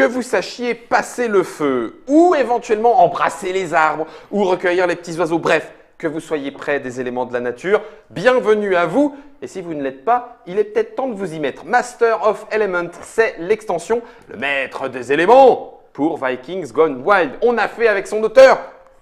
que vous sachiez passer le feu, ou éventuellement embrasser les arbres, ou recueillir les petits oiseaux, bref, que vous soyez près des éléments de la nature, bienvenue à vous. Et si vous ne l'êtes pas, il est peut-être temps de vous y mettre. Master of Element, c'est l'extension, le maître des éléments pour Vikings Gone Wild. On a fait avec son auteur,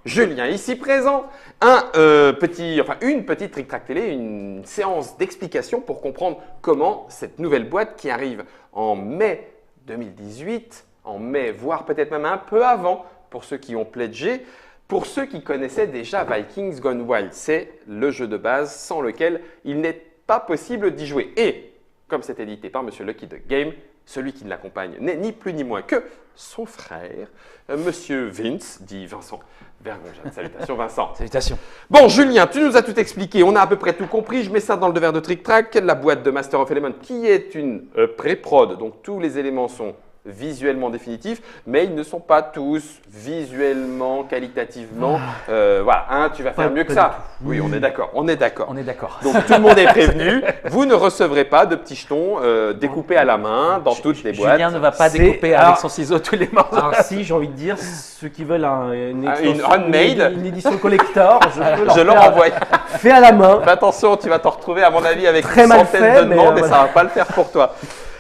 Julien, ici présent, une petite Trick Track Télé, une séance d'explication pour comprendre comment cette nouvelle boîte qui arrive en mai 2018, en mai, voire peut-être même un peu avant, pour ceux qui ont pledgé, pour ceux qui connaissaient déjà Vikings Gone Wild. C'est le jeu de base sans lequel il n'est pas possible d'y jouer. Et comme c'est édité par Monsieur Lucky the Game, celui qui l'accompagne n'est ni plus ni moins que son frère, Monsieur Vince, dit Vincent Vergonja. Salutations Vincent. Salutations. Bon Julien, tu nous as tout expliqué, on a à peu près tout compris. Je mets ça dans le devers de Trick Track, la boîte de Master of Element qui est une pré-prod, donc tous les éléments sont visuellement définitifs, mais ils ne sont pas tous visuellement, qualitativement. Voilà, tu vas faire mieux que ça. Oui, on est d'accord, on est d'accord. On est d'accord. Donc tout le monde est prévenu. Vous ne recevrez pas de petits jetons découpés à la main dans toutes les boîtes. Julien ne va pas découper avec son ciseau tous les morceaux. Alors si, j'ai envie de dire, ceux qui veulent une handmade, une édition collector, je leur envoie. Fait à la main. Fais attention, tu vas t'en retrouver à mon avis avec Très une mal centaine fait, de demandes mais et ça va pas le faire pour toi.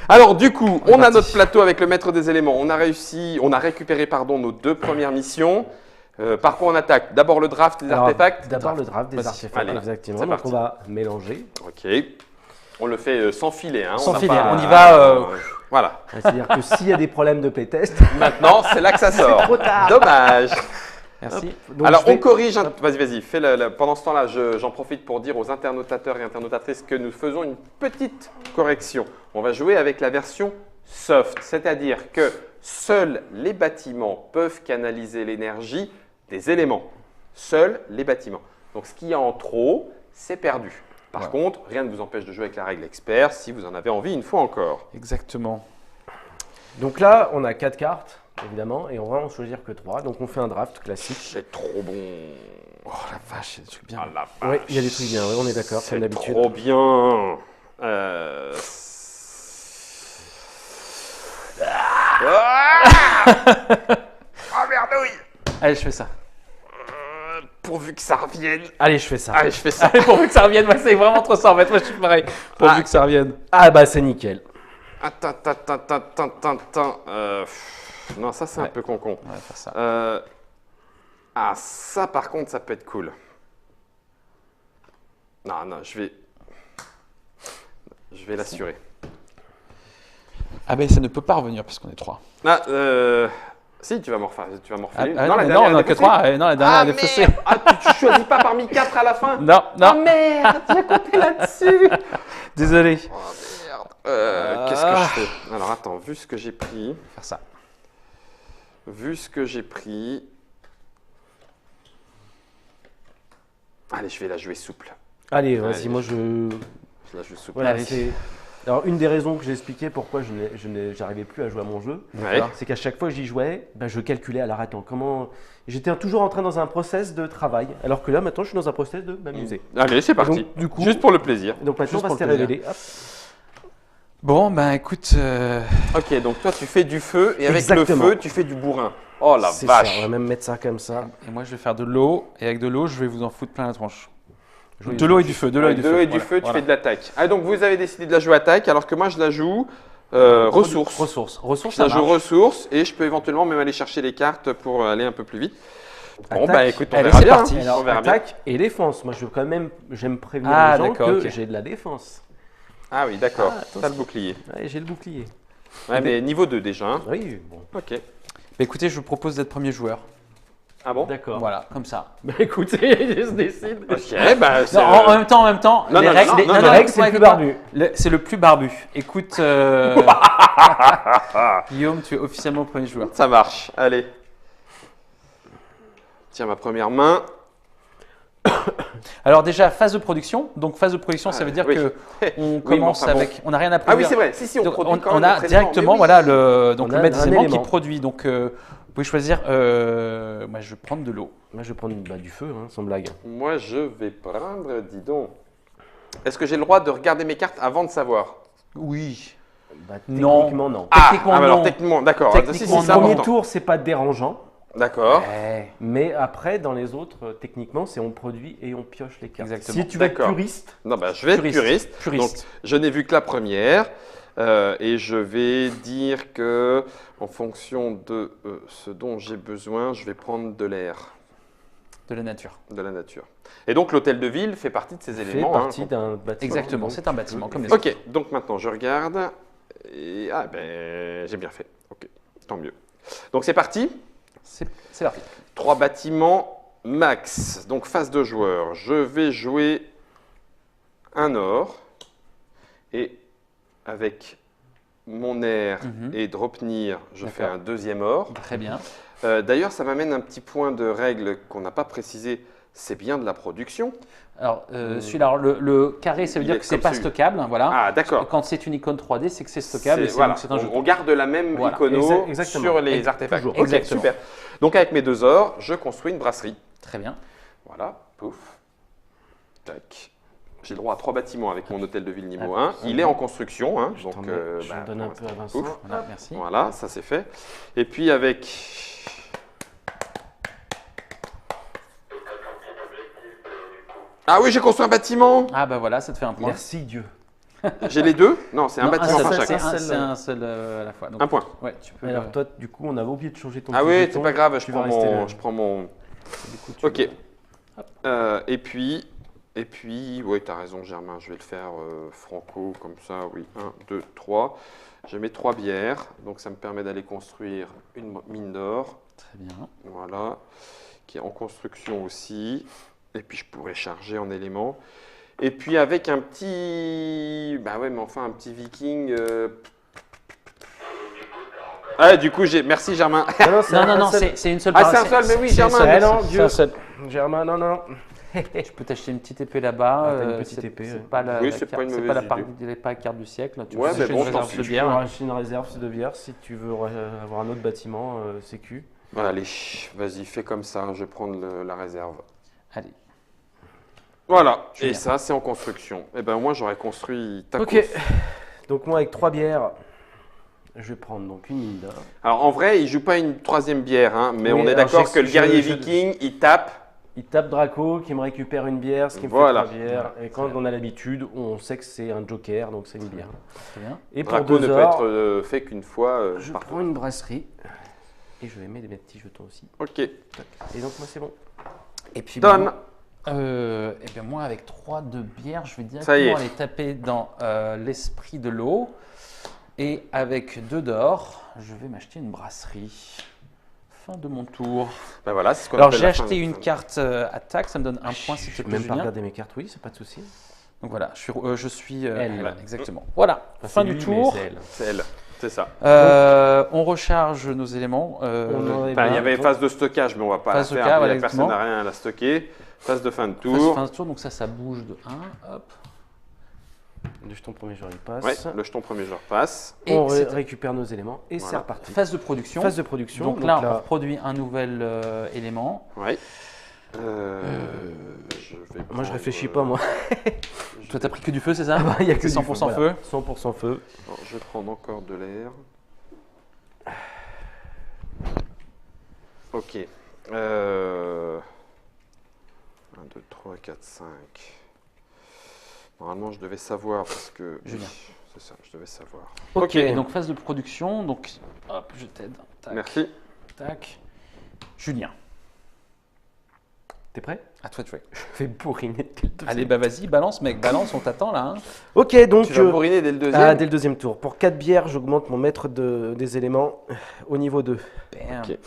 Alors du coup, on a notre plateau avec le maître des éléments. On a récupéré nos deux premières missions. Par quoi on attaque? D'abord le draft des artefacts. D'abord le draft des artefacts, Allez, exactement. c'est Donc parti. on va mélanger. Ok. On le fait sans filet. Sans n'a filet, pas- on y va. Voilà. C'est-à-dire que s'il y a des problèmes de playtest, Maintenant, c'est là que ça sort. trop tard. Dommage. Merci. donc Alors, je vais- on corrige. Vas-y. Pendant ce temps-là, j'en profite pour dire aux internautateurs et internautatrices que nous faisons une petite correction. On va jouer avec la version soft, c'est-à-dire que seuls les bâtiments peuvent canaliser l'énergie des éléments. Seuls les bâtiments. Donc, ce qu'il y a en trop, c'est perdu. Par contre, rien ne vous empêche de jouer avec la règle expert si vous en avez envie une fois encore. Exactement. Donc là, on a 4 cartes, évidemment, et on va en choisir que 3. Donc on fait un draft classique. C'est trop bon. Oh la vache, c'est des trucs bien. Ah, la Oui, vache. il y a des trucs bien, oui, on est d'accord, C'est comme d'habitude. trop bien. Ah merdouille. Allez, je fais ça. Pourvu que ça revienne. Allez, je fais ça. Allez, je fais ça. Pourvu que ça revienne, moi c'est vraiment trop ça en fait. Moi je suis pareil. Pourvu que ça revienne. Ah bah c'est nickel. Attends. Non, ça c'est un peu con-con. On va faire ça. Ça par contre, ça peut être cool. Non, je vais l'assurer. Ah ben ça ne peut pas revenir parce qu'on est 3. Si, tu vas m'en refaire une. non, la mais dernière, non, on elle n'a est que faussée. 3. Non, la dernière Ah elle est faussée. merde. Tu choisis pas parmi 4 à la fin? Non, Ah non, merde, tu as compté là-dessus. désolé. Oh merde. Qu'est-ce que je fais? Alors attends, vu ce que j'ai pris. Faire ça. Allez, je vais la jouer souple. Allez, Allez, vas-y, moi je... Je la joue souple. Voilà, Allez. c'est... Alors une des raisons que j'ai expliqué pourquoi j'arrivais plus à jouer à mon jeu, Ouais. c'est qu'à chaque fois que j'y jouais, je calculais à l'arrêtant j'étais toujours en train dans un process de travail, alors que là maintenant je suis dans un process de m'amuser. Allez, c'est parti. Donc, du coup- Juste pour le plaisir. Donc maintenant Juste on va pour se le plaisir. révéler. Hop. Bon, ben écoute, Ok, donc toi tu fais du feu et avec Exactement. le feu tu fais du bourrin. Oh la C'est ça, vache. on va même mettre ça comme ça. et moi je vais faire de l'eau, et avec de l'eau, je vais vous en foutre plein la tronche. Oui, De l'eau et du feu, de l'eau et Avec du de l'eau feu. et du Voilà, feu, tu voilà. fais de l'attaque. Ah donc vous avez décidé de la jouer attaque alors que moi je la joue ressources. Ressources, Je ça la joue marche. ressources et je peux éventuellement même aller chercher les cartes pour aller un peu plus vite. Bon Attaque. bah écoute, on Allez, verra c'est bien. parti. hein. Alors, On verra bien. attaque et défense. Moi, j'aime prévenir Ah, les gens d'accord, que ok. j'ai de la défense. Ah oui, d'accord. Ah, attention. T'as le bouclier. Ouais, j'ai le bouclier. Ouais, mais niveau 2 déjà. Hein. Oui, bon. Ok. Bah, écoutez, je vous propose d'être premier joueur. Ah bon? D'accord. Voilà, comme ça. Bah écoutez, je se décide. Ok, bah c'est. Non, en même temps, Non, les non, règles, non, les- non, non, non, non, règles, écoute-moi, c'est le plus écoute-moi. barbu. C'est le plus barbu. Écoute, Guillaume, tu es officiellement premier joueur. Ça marche. Allez. Tiens, ma première main. Alors déjà, phase de production. Donc phase de production, ça veut dire oui. que on Oui, commence mais enfin, bon. avec, on n'a rien à Ah produire. oui, c'est vrai. Si, on Donc, produit quand on même a notre directement élément, mais oui. voilà le On a maître des un éléments qui élément. produit. Donc vous pouvez choisir. Moi, je vais prendre de l'eau. Moi, je vais prendre du feu, hein, sans blague. Moi, je vais prendre, dis donc. Est-ce que j'ai le droit de regarder mes cartes avant de savoir? Oui. Bah, Non. techniquement, non. Techniquement, alors non. techniquement, d'accord. Techniquement, Si, Le c'est premier important. tour, c'est pas dérangeant. D'accord. Ouais. Mais après, dans les autres, techniquement, c'est on produit et on pioche les cartes. Exactement. Si tu veux être D'accord. puriste, Non, bah, je vais être puriste. Puriste. Donc, je n'ai vu que la première. Et je vais dire que, en fonction de ce dont j'ai besoin, je vais prendre de l'air, De la nature. de la nature. Et donc, l'hôtel de ville fait partie de ces fait éléments. partie hein. d'un bâtiment. Exactement, Donc, c'est un bâtiment comme les autres. Ok, donc maintenant, je regarde. Et, ah, ben, j'ai bien fait. Ok, tant mieux. Donc, c'est parti. C'est parti. 3 bâtiments max. Donc, phase de joueur. Je vais jouer un or. Et avec mon air et Dropnir, je fais D'accord. un deuxième or. Très bien. D'ailleurs, ça m'amène un petit point de règle qu'on n'a pas précisé. C'est bien de la production. Alors, celui-là, alors, le carré, ça veut Il dire est que c'est comme pas celui. stockable. Hein, voilà. Ah, d'accord. Quand c'est une icône 3D, c'est que c'est stockable. Et c'est Voilà. donc c'est un jeton. On garde la même Voilà. icono Exactement. sur les artefacts. Toujours. Ok, Exactement. super. Donc, avec mes 2 ors, je construis une brasserie. Très bien. Voilà, pouf. Tac. J'ai le droit à 3 bâtiments avec mon hôtel de ville niveau Ah, 1. Il est en construction, hein, je donc t'en mets- je bah, donne un pour peu à l'instant, Vincent. pouf. Voilà, merci. Voilà, ça c'est fait. Et puis avec... Ah oui, j'ai construit un bâtiment. Ah bah voilà, ça te fait un point. Merci Dieu. J'ai les deux? Non, c'est un Non, bâtiment seul, par seul, chacun. c'est un seul à la fois. Donc, Un point. ouais, tu peux. Alors toi, du coup, on avait oublié de changer ton Ah petit oui, jeton. c'est pas grave, je Tu vas prends, rester mon, là. je prends mon... Du coup, tu Ok. vas- Et puis, oui, t'as raison Germain, je vais le faire franco, comme ça, oui. 1, 2, 3. Je mets 3 bières, donc ça me permet d'aller construire une mine d'or. Très bien. Voilà, qui est en construction aussi. Et puis je pourrais charger en éléments. Et puis avec un petit... Bah ouais, mais enfin un petit viking... Ah, du coup, j'ai... Merci Germain. Non, c'est une seule Ah, parole. c'est un seul, mais oui, c'est Germain. un seul, Ah non, c'est Dieu. un seul. Germain, non. Tu peux t'acheter une petite épée là-bas. Ah, t'as une petite c'est- épée, C'est ouais. pas la, Oui, la c'est carte- pas une c'est mauvaise pas la carte du siècle. Tu Ouais, peux mais acheter bon, une tant réserve pis. de Tu peux bière. racheter une réserve de bière si tu veux avoir un autre bâtiment sécu. Voilà, allez, vas-y, fais comme ça, je vais prendre la réserve. Allez. Voilà, Je viens. et ça, c'est en construction. Et ben moi, j'aurais construit... tacos. Ok. Donc moi, avec 3 bières, je vais prendre donc une mine d'or. Alors en vrai, il joue pas une 3e bière, hein, mais Oui, on est alors, d'accord que le guerrier viking, il tape. Il tape Draco qui me récupère une bière, ce qui me Voilà. fait 3 bières. Et quand on a l'habitude, on sait que c'est un joker, donc c'est une bière. Très bien. Et pour Draco 2 ne peut or, être fait qu'une fois je par prends une brasserie. Et je vais mettre mes petits jetons aussi. Ok. Et donc moi, c'est bon. Et puis Donne. et bien moi, avec 3 de bière, je vais Ça y est. directement aller taper dans l'esprit de l'eau. Et avec 2 d'or, je vais m'acheter une brasserie. Fin de mon tour. Ben voilà, c'est ce qu'on Alors appelle j'ai la fin acheté de- une carte attaque, ça me donne un point si Je tu peux peux, même pas Julien. regarder mes cartes, oui, c'est pas de souci. Donc voilà, je suis Elle. voilà, exactement. Voilà, Enfin, fin c'est du lui, tour. mais c'est elle. C'est elle, c'est ça. On recharge nos éléments. On en est Enfin, il y bien. avait phase de stockage, mais on va pas Phase de la stockage, faire, voilà, personne exactement. n'a rien à la stocker. Phase de fin de Phase- tour. fin de tour, donc ça bouge de 1. Hop. Le jeton premier jour, il passe. Ouais, le jeton premier joueur passe. Et On c'est récupère nos éléments et Voilà. c'est reparti. phase de production. Phase de production. Donc là, on reproduit un nouvel élément. Ouais. Je vais moi, je prendre, réfléchis pas, moi. Toi, t'as pris que du feu, c'est ça? Il y a que C'est du 100% voilà. feu. 100% feu. Alors, je vais prendre encore de l'air. Ok. 1, 2, 3, 4, 5. Normalement, je devais savoir parce que... Julien. Oui, c'est ça, je devais savoir. Ok. Et donc phase de production. Donc hop, je t'aide. Tac, Merci. tac. Julien, T'es prêt? à toi de jouer. Je vais bourriner dès le deuxième. Allez, bah vas-y, balance, mec, balance, on t'attend là. Hein. Ok, donc Tu vas bourriner dès le deuxième. dès le deuxième tour. Pour 4 bières, j'augmente mon maître des éléments au niveau 2. Bam. Ok.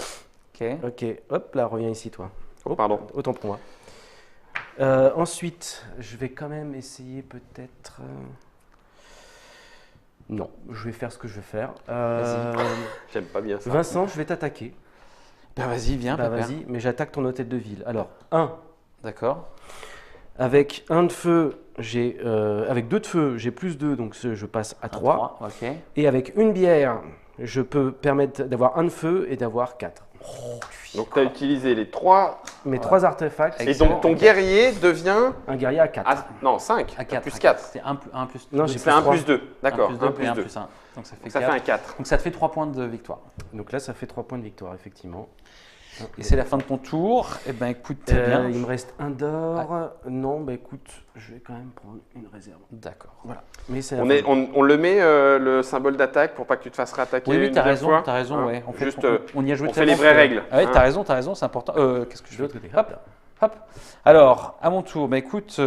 Ok. Ok, hop, là, reviens ici, toi. Oh, pardon. Autant pour moi. Ensuite, je vais quand même essayer peut-être... Non, je vais faire ce que je vais faire. J'aime pas bien ça. Vincent, je vais t'attaquer. Bah vas-y, viens, Bah pépère. vas-y, mais j'attaque ton hôtel de ville. Alors, 1, D'accord. avec 1 de feu, avec 2 de feu, j'ai plus 2, donc je passe à 3. Ok. Et avec une bière, je peux permettre d'avoir 1 de feu et d'avoir 4. Donc tu as utilisé les 3. Mes 3 artefacts. Et donc ton guerrier devient. Un guerrier à 4. Non, 5. À 4. Plus 4. C'était un plus. Non, Donc j'ai c'est 1 3. plus 2. D'accord. 1 1 plus 2 et 1 plus 2. plus 1. Donc ça fait Ça 4. fait un 4. Donc ça te fait 3 points de victoire. Donc là, ça fait 3 points de victoire, effectivement. Et c'est la fin de ton tour. Eh ben écoute, bien. Il me reste un d'or. Non, bah écoute, je vais quand même prendre une réserve. D'accord. Voilà. Mais c'est On le met le symbole d'attaque pour pas que tu te fasses réattaquer. Oui, une t'as deuxième raison, fois. t'as raison, Hein. ouais. En fait, Juste, on y a joué on fait les tellement vraies que- règles. Ah ouais, hein. t'as raison, c'est important. Qu'est-ce que je de fais l'autre côté. Hop, hop. Alors, à mon tour, bah écoute.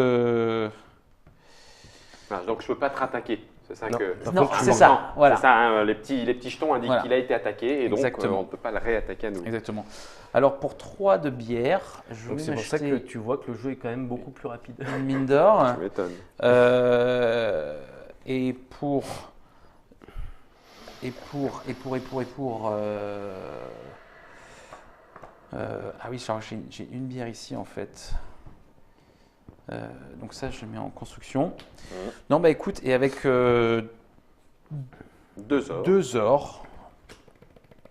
Ah, donc je peux pas te rattaquer. C'est ça Non. que. Non, important. c'est ça, voilà. C'est ça, hein, les petits jetons indiquent Voilà. qu'il a été attaqué et donc Exactement. on ne peut pas le réattaquer à nouveau. Exactement. Alors, pour 3 de bière, je Donc vais c'est pour ça que m'acheter tu vois que le jeu est quand même beaucoup plus rapide. une mine d'or. Tu m'étonnes. Et pour. Ah oui, j'ai une bière ici en fait. Donc ça, je le mets en construction. Non, bah écoute, et avec 2 heures. 2 ors,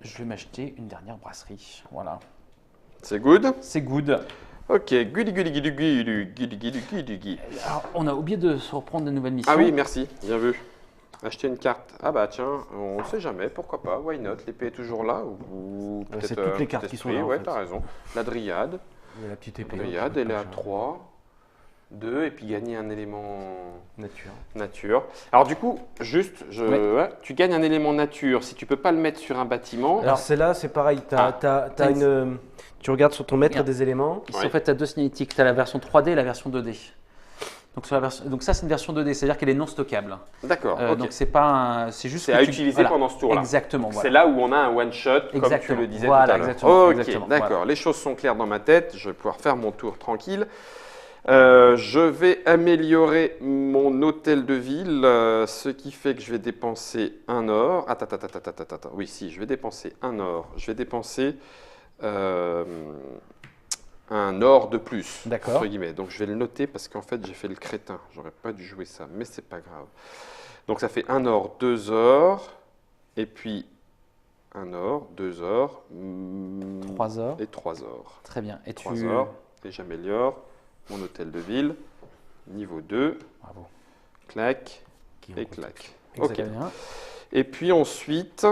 je vais m'acheter une dernière brasserie. Voilà. C'est good. C'est good. Ok, goody goody goody goody goody goody goody goody. Alors, on a oublié de se reprendre de nouvelles missions. Ah oui, merci, bien vu. Acheter une carte. Ah bah tiens, on ne sait jamais, pourquoi pas, why not. L'épée est toujours là ou peut-être c'est toutes les cartes qui sont là, en Ouais, fait. t'as raison. La dryade. Il y a la petite épée. La dryade, elle est à 3. 2 et puis gagner un élément Nature. nature. Alors du coup, juste, ouais, tu gagnes un élément nature. Si tu peux pas le mettre sur un bâtiment, Alors celle-là, c'est pareil. t'as Tu regardes sur ton maître Regarde. des éléments. Ici, Ouais. en fait, tu as 2 cinétiques. Tu as la version 3D et la version 2D. Donc ça, c'est une version 2D, c'est-à-dire qu'elle est non stockable. d'accord. ok. Donc c'est pas, c'est juste C'est que à tu- utiliser voilà. pendant ce tour-là. Exactement. C'est Voilà. là où on a un one shot, comme tu Exactement. le disais Voilà, tout à l'heure. exactement, Ok, exactement, d'accord. voilà. Les choses sont claires dans ma tête. Je vais pouvoir faire mon tour tranquille. Je vais améliorer mon hôtel de ville, ce qui fait que je vais dépenser un or. Attends. Oui, si, je vais dépenser un or. Je vais dépenser un or de plus, D'accord. entre guillemets. Donc je vais le noter parce qu'en fait j'ai fait le crétin. J'aurais pas dû jouer ça, mais c'est pas grave. Donc ça fait un or, 2 ors, et puis un or, 2 ors, 3 ors. et 3 ors. Très bien. Et 3 tu. ors, et j'améliore mon hôtel de ville, niveau 2, Bravo. clac, Qui et en compte. clac. Exact. Ok. Très bien. Et puis ensuite,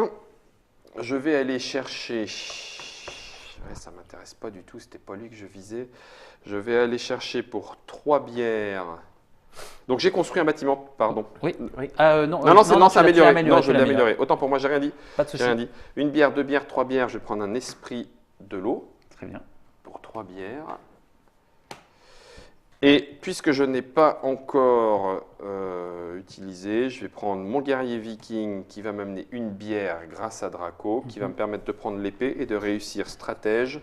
je vais aller chercher. Ouais, ça m'intéresse pas du tout, c'était pas lui que je visais. Je vais aller chercher pour 3 bières. Donc j'ai construit un bâtiment, pardon. Oui. Oui. Non, Non, c'est tu l'as amélioré. amélioré, Non, je tu l'ai l'as amélioré. Autant pour moi, j'ai rien dit. Pas de J'ai souci. rien dit. Une bière, 2 bières, 3 bières. Je vais prendre un esprit de l'eau Très bien. pour 3 bières. Et puisque je n'ai pas encore utilisé, je vais prendre mon guerrier viking qui va m'amener une bière grâce à Draco, qui va me permettre de prendre l'épée et de réussir stratège,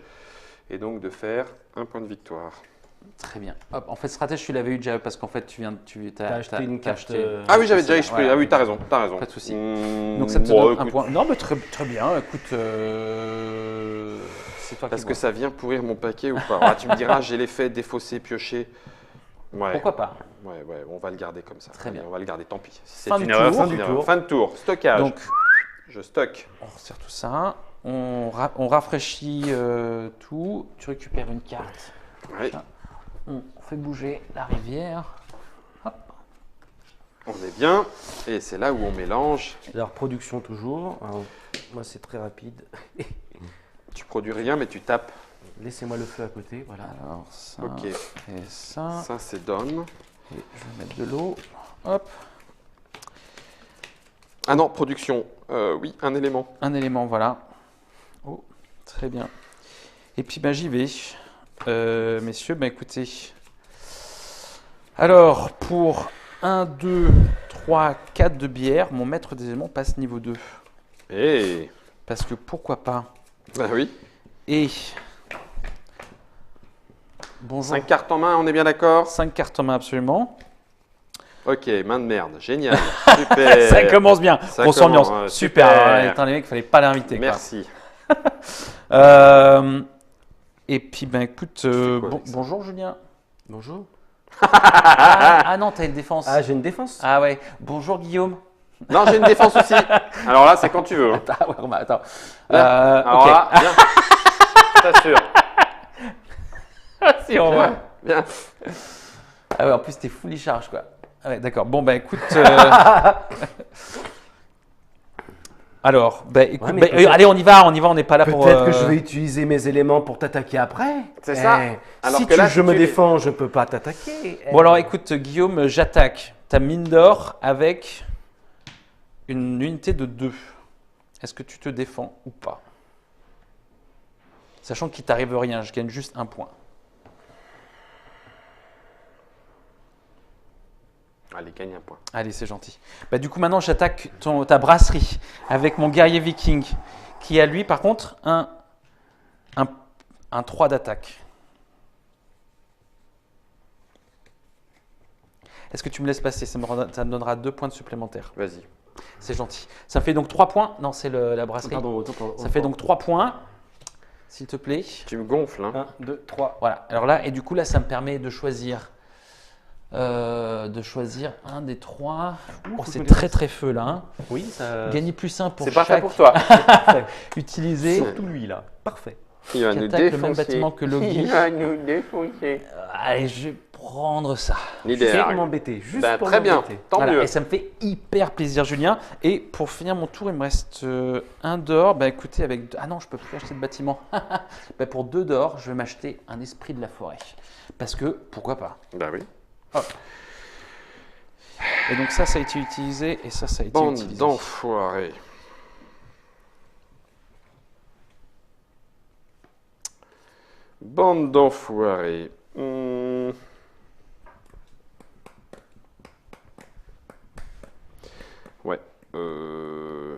et donc de faire un point de victoire. Très bien. Hop, en fait, stratège, tu l'avais eu déjà parce qu'en fait, T'as acheté une carte, Ah oui, j'avais déjà c'est- expliqué. voilà. Ah oui, t'as raison, t'as raison. Pas de souci. Donc Donc ça te donne un point. Non, mais très bien. Écoute, c'est toi Parce qui que vois. ça vient pourrir mon paquet ou pas? Ah, tu me diras, j'ai l'effet défaussé, pioché. Ouais. Pourquoi pas? Ouais, on va le garder comme ça. Très bien. On va le garder, tant pis. C'est Fin de une erreur, tour. c'est une erreur. Fin de tour. Stockage. Donc, Je stocke. on resserre tout ça. On rafraîchit tout. Tu récupères une carte. Ouais. On fait bouger la rivière. Hop. On est bien. Et c'est là où on mélange. Alors, production toujours. Alors, moi, c'est très rapide. Tu produis rien, mais tu tapes. Laissez-moi le feu à côté. Voilà. Alors, ça Ok. et ça. Ça, c'est done. Et je vais mettre de l'eau. Hop. Ah non, production. Oui, un élément. Un élément, voilà. Oh, très bien. Et puis, j'y vais. Messieurs, écoutez. Alors, pour 1, 2, 3, 4 de bière, mon maître des éléments passe niveau 2. Eh. Parce que pourquoi pas. Bah oui. Et. Bonjour. 5 cartes en main, on est bien d'accord? 5 cartes en main, absolument. Ok, main de merde. Génial. Super. Ça commence bien. Ça Grosse commence, ambiance. ouais, Super. super. Attends, les mecs, il fallait pas l'inviter. quoi. Merci. Et puis, écoute, fais quoi avec ça bonjour Julien. Bonjour. Ah non, t'as une défense. Ah, j'ai une défense. Ah ouais. Bonjour Guillaume. Non, j'ai une défense aussi. Alors là, c'est quand tu veux. hein. Ah ouais, attends. Alors Ok. là, viens. t'assure. Si, on voit. Bien. Ah ouais, en plus, t'es fully charge, quoi. Ah ouais, d'accord. Bon, bah écoute. Alors, bah écoute, Ouais, mais bah, peut-être- allez, on y va, on n'est pas là pour. Peut-être que je vais utiliser mes éléments pour t'attaquer après. C'est ça. Alors Si que là, je si me tu- défends, je peux pas t'attaquer. Bon, alors écoute, Guillaume, j'attaque ta mine d'or avec une unité de 2. Est-ce que tu te défends ou pas? Sachant qu'il t'arrive rien, je gagne juste un point. Allez, gagne un point. Allez, c'est gentil. Bah, du coup, maintenant, j'attaque ta brasserie avec mon guerrier viking, qui a lui, par contre, un 3 d'attaque. Est-ce que tu me laisses passer? Ça me donnera 2 points de supplémentaires. Vas-y. C'est gentil. Ça fait donc 3 points. Non, c'est la brasserie. Pardon, autant. Ça fait donc 3 points, s'il te plaît. Tu me gonfles, hein. 1, 2, 3. Voilà. Alors là, et du coup, là, ça me permet de choisir un des 3. Oh, c'est très très feu là. Hein. Oui, ça. Gagner plus 1 pour C'est parfait chaque pour toi. utilisé. Surtout lui là. Parfait. Il va Qui nous attaque le même défoncer. bâtiment que Logi. Il va nous défoncer. Allez, je vais prendre ça. Juste L'idéal. pour m'embêter. Juste Bah, pour très bien. m'embêter. Tant Voilà, mieux. et ça me fait hyper plaisir, Julien. Et pour finir mon tour, il me reste un d'or. Bah écoutez, avec ah non, je peux plus acheter de bâtiment. Bah, pour 2 d'or, je vais m'acheter un esprit de la forêt. Parce que pourquoi pas. Bah oui. Et donc ça a été utilisé et ça a été Bande utilisé. d'enfoirés. Bande d'enfoirés. Ouais.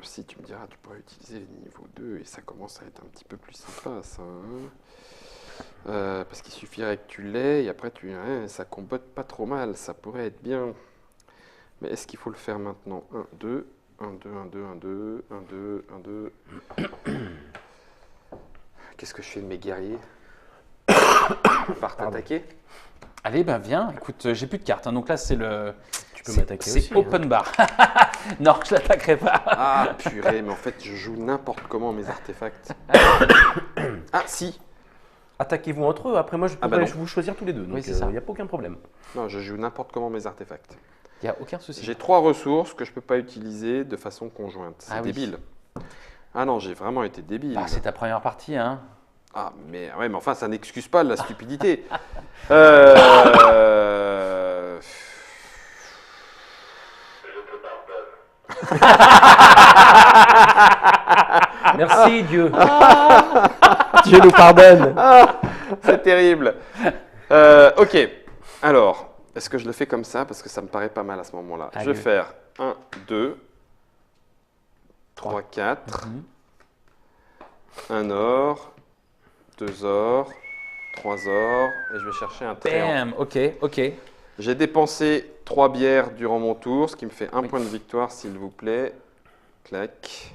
Si tu me diras, tu pourrais utiliser les niveaux 2 et ça commence à être un petit peu plus sympa, ça. Hein. Parce qu'il suffirait que tu l'aies et après ça combotte pas trop mal, ça pourrait être bien. Mais est-ce qu'il faut le faire maintenant? 1, 2, 1, 2, 1, 2, 1, 2, 1, 2, 1, 2. Qu'est-ce que je fais de mes guerriers? À part t'attaquer? Allez, ben viens. Écoute, j'ai plus de cartes. Hein, donc là, c'est le. Tu peux m'attaquer aussi. C'est open bar. Non, je l'attaquerai pas. Ah purée, mais en fait je joue n'importe comment mes artefacts. Ah si. Attaquez-vous entre eux. Après, moi, je Ah bah pourrais non. vous choisir tous les deux. Donc, Oui, c'est ça. il n'y a pas aucun problème. Non, je joue n'importe comment mes artefacts. Il n'y a aucun souci. J'ai 3 ressources que je peux pas utiliser de façon conjointe. C'est Ah oui. débile. Ah non, j'ai vraiment été débile. Bah, c'est ta première partie, hein. Ah mais ouais, mais enfin ça n'excuse pas la stupidité. Merci, Dieu. Dieu nous pardonne. C'est terrible. Ok. Alors, est-ce que je le fais comme ça? Parce que ça me paraît pas mal à ce moment-là. Je vais Allez. faire 1, 2, 3, 4. Mhm. Un or, 2 ors, 3 ors, et je vais chercher un tréant. Bam. Ok, ok. J'ai dépensé 3 bières durant mon tour, ce qui me fait un Oui. point de victoire, s'il vous plaît. Clac.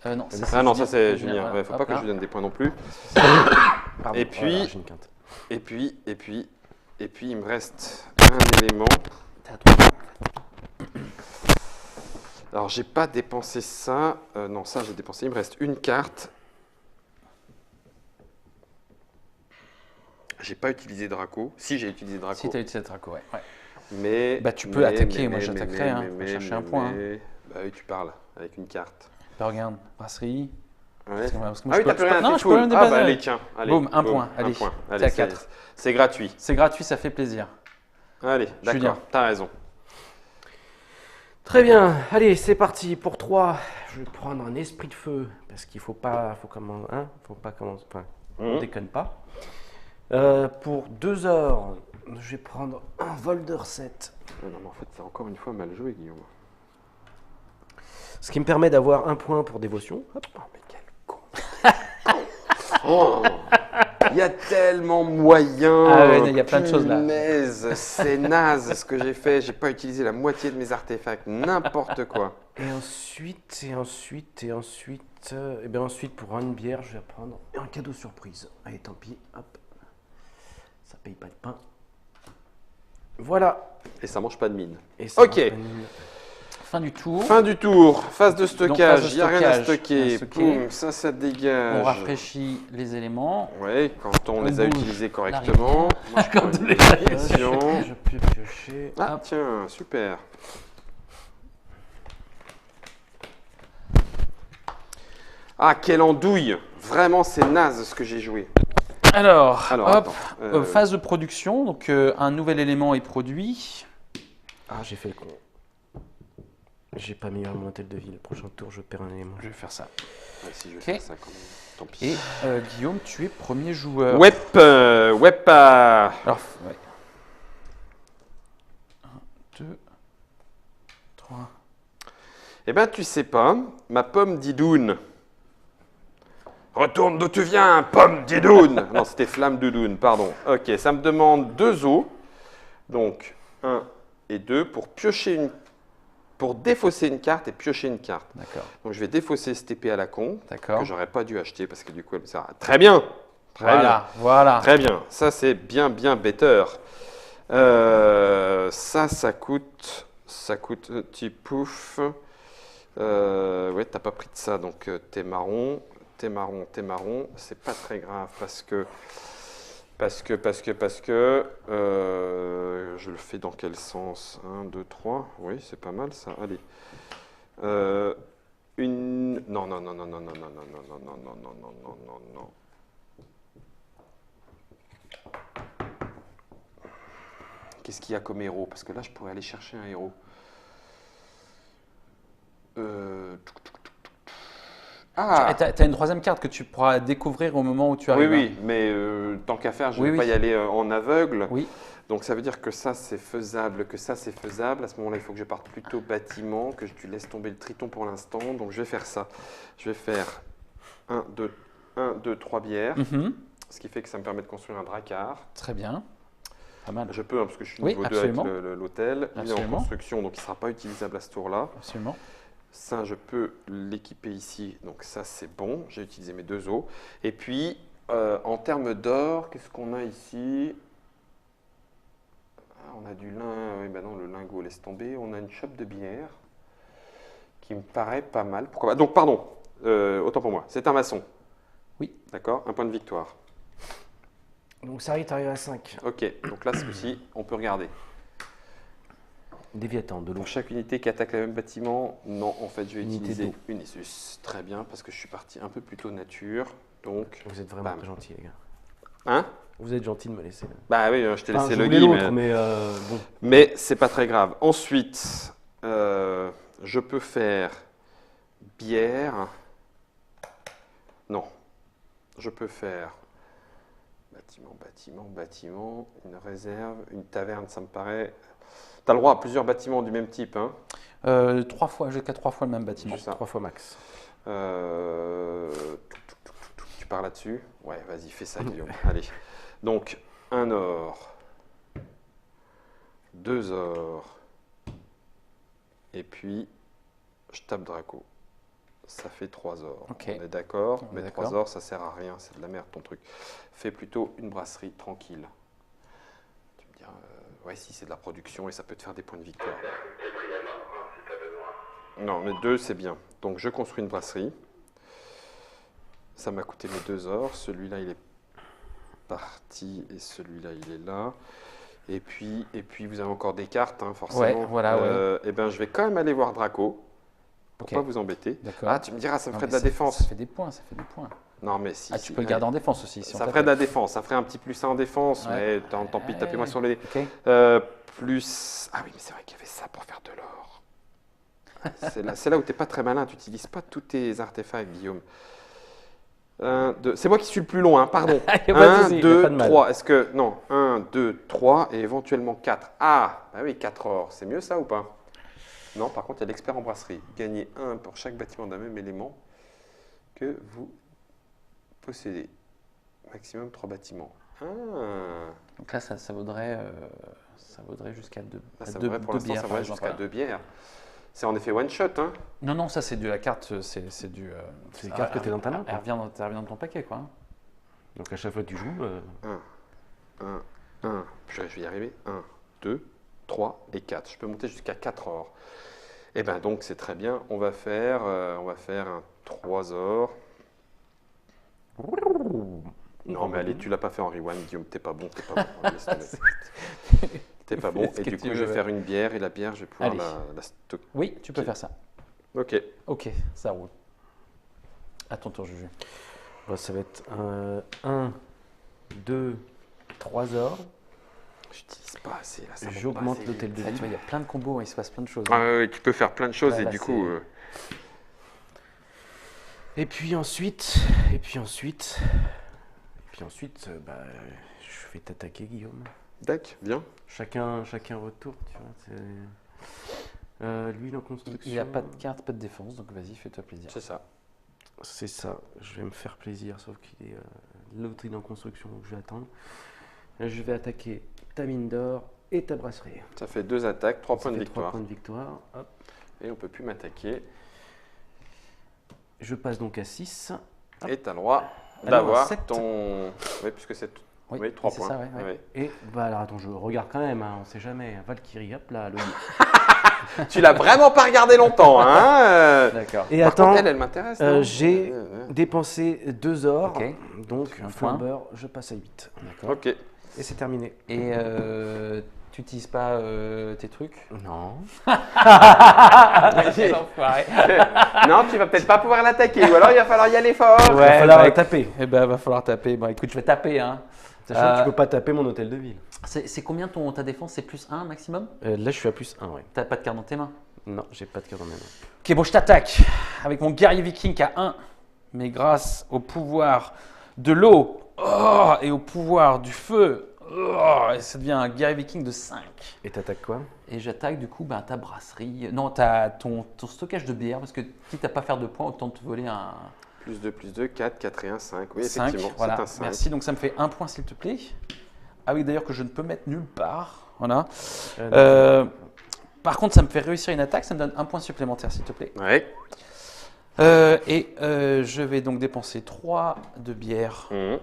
Non, ça, Ah non, Julien. ça c'est Julien. Voilà. Ouais, faut Hop pas que là. je lui donne des points non plus. Pardon. Et puis- Voilà, j'ai une quinte. Et puis, il me reste un élément. T'as 3 points. Alors, j'ai pas dépensé ça. Non, ça, j'ai dépensé. Il me reste une carte. J'ai pas utilisé Draco. Si, j'ai utilisé Draco. Si, t'as utilisé le Draco, ouais. Mais. Bah, tu peux attaquer, moi, j'attaquerai, hein. Faut chercher un point, hein. Bah oui, tu parles avec une carte. Bah, regarde, brasserie. Ouais. Parce que moi, Ah je oui, peux- t'as plus rien, Non, t'es je peux rien full. Ah dépasser. bah allez, tiens. Allez, Boum, un point, allez. Un point. T'es Allez, à c'est- 4. c'est gratuit. C'est gratuit, ça fait plaisir. Allez, Julien. d'accord, t'as raison. Très bien. Allez, c'est parti. Pour 3, je vais prendre un esprit de feu. Parce qu'il faut pas. Faut comment, hein, faut pas commencer. Enfin, on Mhm. déconne pas. Pour 2 heures, je vais prendre un vol de recette. Non, mais en fait, c'est encore une fois mal joué, Guillaume. Ce qui me permet d'avoir un point pour dévotion. Hop. Oh, mais quel con. Oh, il y a tellement moyen. Ah ouais, il y a plein de choses là. Punaise, c'est naze ce que j'ai fait. J'ai pas utilisé la moitié de mes artefacts. N'importe quoi. Et ensuite, et bien ensuite, pour une bière, je vais prendre un cadeau surprise. Allez, tant pis, hop. Ça paye pas de pain. Voilà. Et ça mange pas de mine. Et ça Ok. marche pas de mine. Fin du tour. Fin du tour, phase de phase stockage, de il n'y a rien à stockage, stocker. rien à stocker. Boum, ça dégage. On rafraîchit les éléments. Oui, quand on On les a bouge utilisés la correctement. Moi, je prends Quand une on les a vérification. Je peux piocher. Ah, Hop. tiens, super. Ah, quelle andouille. Vraiment, c'est naze ce que j'ai joué. Alors, Alors, hop, attends, phase de production. Donc, un nouvel élément est produit. Ah, j'ai fait le con. J'ai pas mis mon hôtel de ville. Le prochain tour, je perds un élément. Je vais faire ça. ouais, si je vais Ok. faire ça quand même. Tant pis. Et Guillaume, tu es premier joueur. Wep, Wepa. Alors, ouais. 1, 2, 3. Eh ben, tu sais pas, ma pomme Didoune. Retourne d'où tu viens, pomme Didoune. Non, c'était flamme Doudoune, pardon. Ok, ça me demande 2 os. Donc, 1 et 2 pour piocher pour défausser une carte et piocher une carte. D'accord. Donc, je vais défausser cette épée à la con, D'accord. que j'aurais pas dû acheter parce que du coup, elle me sert à... Très bien. Très bien. Voilà, voilà. Très bien. Ça, c'est bien, bien better. Ça coûte... Ça coûte petit pouf. Ouais, t'as pas pris de ça, donc t'es marron. T'es marron. C'est pas très grave parce que je le fais dans quel sens? 1, 2, 3. Oui, c'est pas mal ça. Allez. Une. Non. Qu'est-ce qu'il y a comme héros? Parce que là, je pourrais aller chercher un héros. Ah! Tu as une troisième carte que tu pourras découvrir au moment où tu Oui, arrives. oui, mais tant qu'à faire, je ne Oui, vais pas oui. y aller en aveugle. Oui. Donc ça veut dire que ça, c'est faisable, que ça, c'est faisable. À ce moment-là, il faut que je parte plutôt bâtiment, que tu laisses tomber le triton pour l'instant. Donc je vais faire ça. Je vais faire 1, 2, 3 bières, Mhm. ce qui fait que ça me permet de construire un dracard. Très bien. Pas mal. Je peux, hein, parce que je suis Oui, niveau 2 avec absolument. l'hôtel. Il est en Absolument. construction, donc il ne sera pas utilisable à ce tour-là. Absolument. Ça, je peux l'équiper ici. Donc ça, c'est bon. J'ai utilisé mes 2 os. Et puis, en termes d'or, qu'est-ce qu'on a ici? Ah, on a du lin. Oui, ben non, le lingot, laisse tomber. On a une chope de bière qui me paraît pas mal. Pourquoi pas? Donc, pardon. Autant pour moi. C'est un maçon. Oui. D'accord? Un point de victoire. Donc ça arrive, t'arrives à 5. Ok. Donc là, ce coup-ci, on peut regarder. Léviathan, de l'eau. Pour chaque unité qui attaque le même bâtiment, non, en fait, je vais Unité utiliser d'eau. une Isus. Très bien, parce que je suis parti un peu plutôt nature. Donc, Vous êtes vraiment Bam. très gentils, les gars. hein? Vous êtes gentils de me laisser. Là. Bah oui, je t'ai Enfin, laissé je le voulais guide, l'autre, mais bon. mais c'est pas très grave. Ensuite, je peux faire bière. Non, je peux faire bâtiment, une réserve, une taverne, ça me paraît. Tu as le droit à plusieurs bâtiments du même type, hein? 3 fois, jusqu'à 3 fois le même bâtiment. Juste ça. 3 fois max. Tu pars là-dessus? Ouais, vas-y, fais ça, Guillaume. Allez. Donc, 1 or, 2 or, et puis, je tape Draco. Ça fait 3 or. Ok. On est d'accord? On est Mais d'accord. 3 or, ça sert à rien, c'est de la merde ton truc. Fais plutôt une brasserie tranquille. Tu me diras, ouais, si c'est de la production et ça peut te faire des points de victoire. Non, mais 2, c'est bien. Donc, je construis une brasserie. Ça m'a coûté mes 2 or. Celui-là, il est parti et celui-là, il est là. Et puis vous avez encore des cartes, hein, forcément. Ouais, voilà, ouais. Eh bien, je vais quand même aller voir Draco. Pour Ok. pas vous embêter. D'accord. Ah, tu me diras, ça me Non, ferait de mais la défense. Ça fait des points, ça fait des points. Non, mais si. Ah, tu peux le garder en défense aussi. Si on Ça ferait de t'appelle. la défense. Ça ferait un petit plus 1 en défense. Ouais. Mais tant pis, tapez-moi sur les. Ok. Plus. Ah oui, mais c'est vrai qu'il y avait ça pour faire de l'or. C'est là où tu n'es pas très malin. Tu n'utilises pas tous tes artefacts, Guillaume. 1, 2. C'est moi qui suis le plus long, hein, pardon. Y a pas de 1, souci, y a 2, pas de mal. 3. Est-ce que. Non, 1, 2, 3 et éventuellement 4. Ah, bah oui, 4 or. C'est mieux ça ou pas? Non, par contre, il y a l'expert en brasserie. Gagnez 1 pour chaque bâtiment d'un même élément que vous possédez. Maximum 3 bâtiments. Ah, Donc là, ça vaudrait jusqu'à 2 là, ça vaudrait pour l'instant, ça vaudrait jusqu'à 2 bières. C'est en effet one shot, hein? Non, non, ça c'est de la carte, c'est du. C'est les cartes que t'as dans ta main, Elle revient dans ton paquet, quoi. Donc à chaque fois que tu joues, 1. Je vais y arriver. 1, 2, 3 et 4. Je peux monter jusqu'à 4 or. Eh ben donc c'est très bien. On va faire un 3 or. Non mais allez, tu l'as pas fait en rewind, Guillaume. T'es pas bon, t'es pas bon. Laisse tomber. T'es pas bon. Fais ce Et que du tu coup, je veux. vais faire une bière et la bière, je vais pouvoir Allez. la stocker. Oui, tu peux faire ça. Ok. Ok, ça roule. À ton tour, Juju. Bon, ça va être 1, 2, 3 or. J'utilise pas assez là. Ça monte J'augmente pas assez l'hôtel vite. de Ah, tu ville. vois, il y a plein de combos, il se passe plein de choses. Ah oui, tu peux faire plein de choses Ouais, et là, du coup. Et puis ensuite, bah, je vais t'attaquer, Guillaume. Tac, bien. Chacun votre tour, tu vois. Lui, en construction. Il n'a pas de carte, pas de défense, donc vas-y, fais-toi plaisir. C'est ça. C'est ça, je vais me faire plaisir, sauf qu'il est l'autre il est en construction, donc je vais attendre. Je vais attaquer ta mine d'or et ta brasserie. Ça fait 2 attaques, 3 Ça points de fait victoire. 3 points de victoire. Hop. Et on peut plus m'attaquer. Je passe donc à 6. Hop. Et tu as le droit Alors, d'avoir 7. ton. Oui, puisque c'est. Oui, 3 c'est points. ça, ouais, ouais. Oui. Et bah alors attends, je regarde quand même, hein, on sait jamais. Valkyrie, hop là, le... Tu l'as vraiment pas regardé longtemps, hein D'accord. Et Par attends, contre, elle m'intéresse. non j'ai dépensé 2 or, Ok. donc Un Flamber, je passe à 8. D'accord. Ok. Et c'est terminé. Et tu n'utilises pas tes trucs Non. L'enfoiré. Non, tu vas peut-être pas pouvoir l'attaquer, ou alors il va falloir y aller fort. Il va falloir taper. Eh ben, va falloir taper. Bon, écoute, je vais taper. Hein. Sachant que tu peux pas taper mon hôtel de ville. C'est combien ta défense? C'est plus 1 maximum? Là, je suis à plus 1, ouais. T'as pas de carte dans tes mains? Non, j'ai pas de carte en main. Ok, bon, je t'attaque avec mon guerrier viking à 1, mais grâce au pouvoir de l'eau et au pouvoir du feu, ça devient un guerrier viking de 5. Et t'attaques quoi? Et j'attaque du coup ta brasserie, non, ton stockage de bière, parce que quitte à pas faire de points, autant te voler un Plus 2, 4, 4 et 1, 5. Oui, 5. effectivement, Voilà, c'est un 5. merci. Donc ça me fait 1 point s'il te plaît. Ah oui, d'ailleurs que je ne peux mettre nulle part. Voilà. Par contre, ça me fait réussir une attaque, ça me donne 1 point supplémentaire s'il te plaît. Ouais. Je vais donc dépenser 3 de bière. Mhm.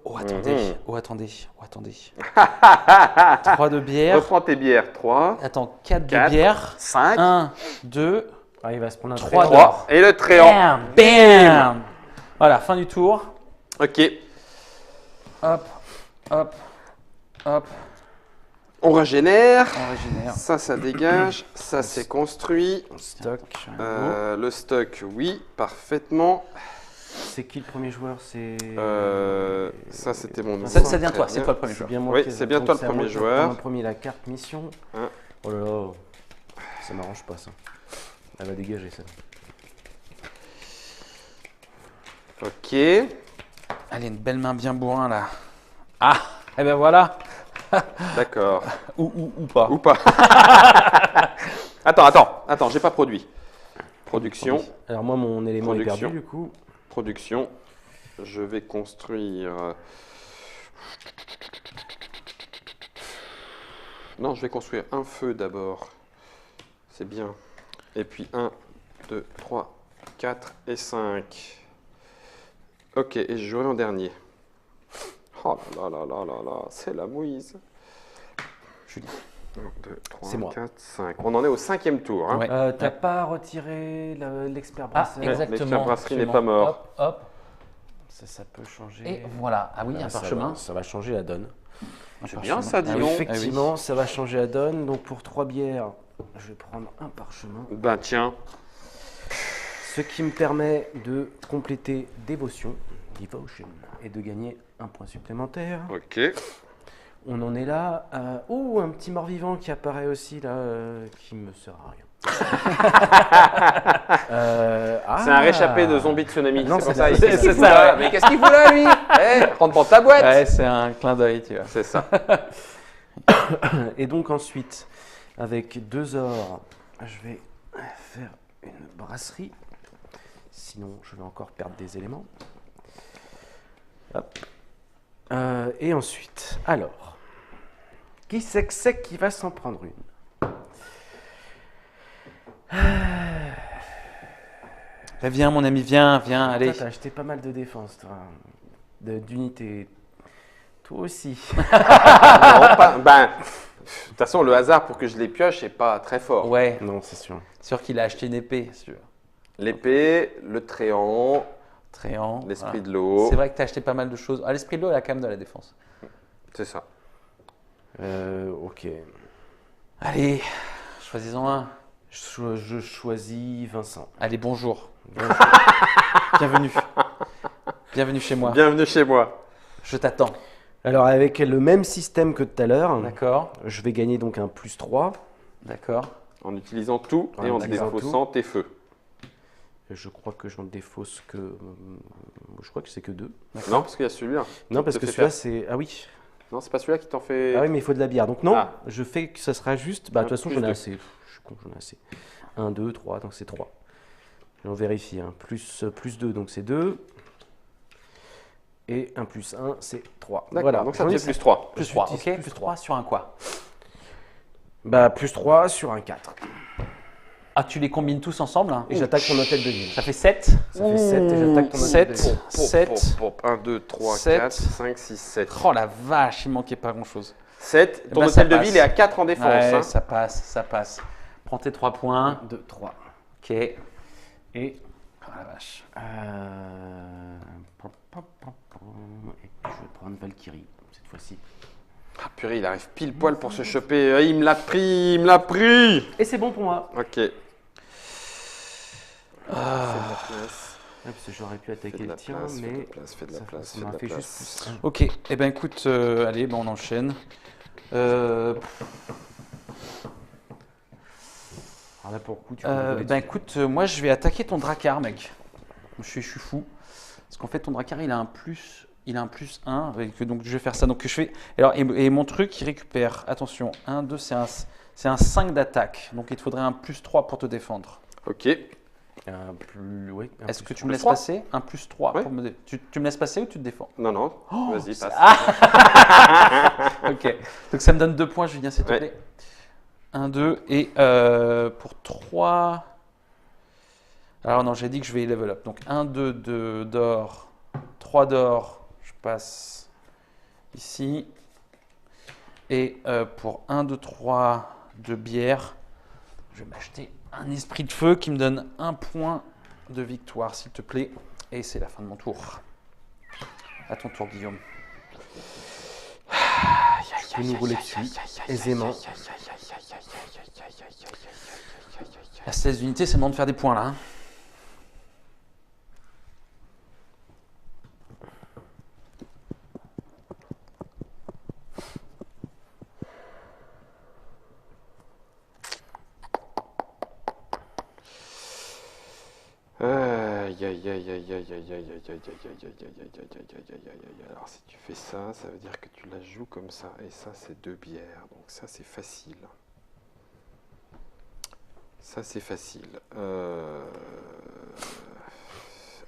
Oh attendez, Mhm. oh attendez, oh attendez. 3 de bière. Reprends tes bières. 3, Attends, 4 de 4, bière. 5, 1, 2, Ah, il va se prendre un 3 trait. d'or. 3. Et le tréant. Bam, bam. Voilà, fin du tour. Ok. Hop, hop, hop. On régénère. On régénère. Ça dégage. Ça, c'est construit. Stock. Le stock, oui, parfaitement. C'est qui le premier joueur? C'est. Ça, c'était mon Ça nouveau. vient de toi, Très c'est bien. toi le premier C'est joueur. bien moi Oui, qui- c'est bien donc toi le c'est à premier moi de joueur. prendre en premier la carte mission. Hein. Oh là là. Ça m'arrange pas ça. Elle va dégager ça. Ok. Allez, une belle main bien bourrin là. Ah, et ben voilà. D'accord. Ou pas. Ou pas. Attends, j'ai pas produit. Production. Alors moi mon élément est Production. perdu du coup. Production. Je vais construire. Non, je vais construire un feu d'abord. C'est bien. Et puis 1, 2, 3, 4 et 5. Ok, et je jouerai en dernier. Oh là là là là là là, c'est la mouise. Julie. 1, 2, 3, C'est moi. 4, 5. On en est au 5e tour. Hein. Ouais. T'as pas retiré l'expert Ah, brasseur? exactement. l'expert brasserie n'est absolument. pas mort. Hop, hop. Ça peut changer. Et voilà. Ah oui, un Ça parchemin. va- Ça va changer la donne. Un C'est parchemin. bien ça, dis Ah oui. donc. Effectivement, ça va changer la donne. Donc pour 3 bières, je vais prendre un parchemin. Ben tiens. Ce qui me permet de compléter Devotion, et de gagner un point supplémentaire. Ok. On en est là. Oh, un petit mort-vivant qui apparaît aussi là, qui me sert à rien. C'est un réchappé de zombie tsunami. Non, c'est pour c'est ça. la- Qu'est-ce c'est qu'il fout ça, là ouais. Mais qu'est-ce qu'il fout là, lui Rentre dans ta boîte. Ouais, c'est un clin d'œil, tu vois. C'est ça. Et donc ensuite, avec 2 ors, je vais faire une brasserie. Sinon, je vais encore perdre des éléments. Hop. Et ensuite, alors, qui c'est que c'est qui va s'en prendre une? Viens, mon ami, viens, allez. Toi, t'as acheté pas mal de défense, toi. D'unités. Toi aussi. Non, pas- ben, façon, le hasard pour que je les pioche n'est pas très fort. Ouais, Non, c'est sûr. sûr qu'il a acheté une épée. Sûr. L'épée, le tréant, Tréant. l'esprit voilà. de l'eau. C'est vrai que tu as acheté pas mal de choses. Ah, l'esprit de l'eau, il a quand même de la défense. C'est ça. Ok. Allez, choisis-en un. Je choisis Vincent. Allez, bonjour. Bonjour. Bienvenue. Bienvenue chez moi. Bienvenue chez moi. Je t'attends. Alors, avec le même système que tout à l'heure, D'accord. je vais gagner donc un +3. D'accord. En utilisant tout et En en utilisant défaussant tes feux. Je crois que j'en défausse que. Je crois que c'est que 2. Non, parce qu'il y a celui-là. Non, parce te que fait celui-là, faire. c'est. Ah oui. Non, c'est pas celui-là qui t'en fait. Ah oui, mais il faut de la bière. Donc non, Ah. je fais que ça sera juste. Bah, de toute façon, Plus j'en ai deux. assez. Je suis con, j'en ai assez. 1, 2, 3, donc c'est 3. On vérifie. Hein. Plus 2, donc c'est 2. Et 1 plus 1, c'est 3. D'accord, Voilà, donc ça j'en te ai fait plus 3. Plus Je 3, utilise ok. plus Plus 3. 3 sur un quoi? Bah, plus 3 sur un 4. Ah, tu les combines tous ensemble hein Et j'attaque ton hôtel de ville. Ça fait 7. Ça fait 7 et j'attaque ton hôtel de 7. ville. 7. 1, 2, 3, Sept. 4, 5, 6, 7. Oh la vache, il manquait pas grand-chose. 7. Ton ben, ça hôtel de passe. ville est à 4 en défense. Ouais, hein. ça passe, ça passe. Prends tes 3 points. 1, 2, 3. Ok. Et. Et. Oh la vache. Et je vais prendre Valkyrie cette fois-ci. Ah, purée, il arrive pile poil pour se choper. Ah, il me l'a pris, il me l'a pris. Et c'est bon pour moi. Ok. Ah. Fais de la place. Ouais, parce que j'aurais pu Fais attaquer de le la tien, place, fais de mais la place, fais de la ça place, ça fais de m'a la fait place. juste plus 1. Ok, eh ben écoute, allez, bon, on enchaîne. Alors là, pour le coup, tu peux rigoler Ben dessus. écoute, moi je vais attaquer ton Drakkar, mec. Je suis fou. Parce qu'en fait, ton Drakkar, il a un plus 1. Donc je vais faire ça. Donc je fais. Alors, et mon truc, il récupère. Attention, 1, 2, c'est un 5 d'attaque. Donc il te faudrait un plus 3 pour te défendre. Ok. Un plus. Ouais, un Est-ce plus que tu trois. me laisses 3? passer? Un plus 3 Ouais. pour me tu me laisses passer ou tu te défends? Non, non. Oh, Vas-y, passe. Ok. Donc ça me donne 2 points, Julien, s'il te Ouais. plaît. 1, 2. Et pour 3. Alors non, j'ai dit que je vais level up. Donc 1, 2 d'or. 3 d'or. Je passe ici. Et pour 1, 2, 3 de bière, je vais m'acheter un esprit de feu qui me donne 1 point de victoire, s'il te plaît. Et c'est la fin de mon tour. À ton tour, Guillaume. Je peux nous rouler dessus aisément. La 16 unités, c'est le moment de faire des points là. Hein. Aïe, aïe, aïe, aïe, aïe, aïe, aïe, aïe, aïe, aïe, aïe, aïe, aïe, aïe, aïe, aïe, aïe, aïe, aïe. Alors si tu fais ça, ça veut dire que tu la joues comme ça. Et ça, c'est 2 bières. Donc ça, c'est facile. Ça, c'est facile.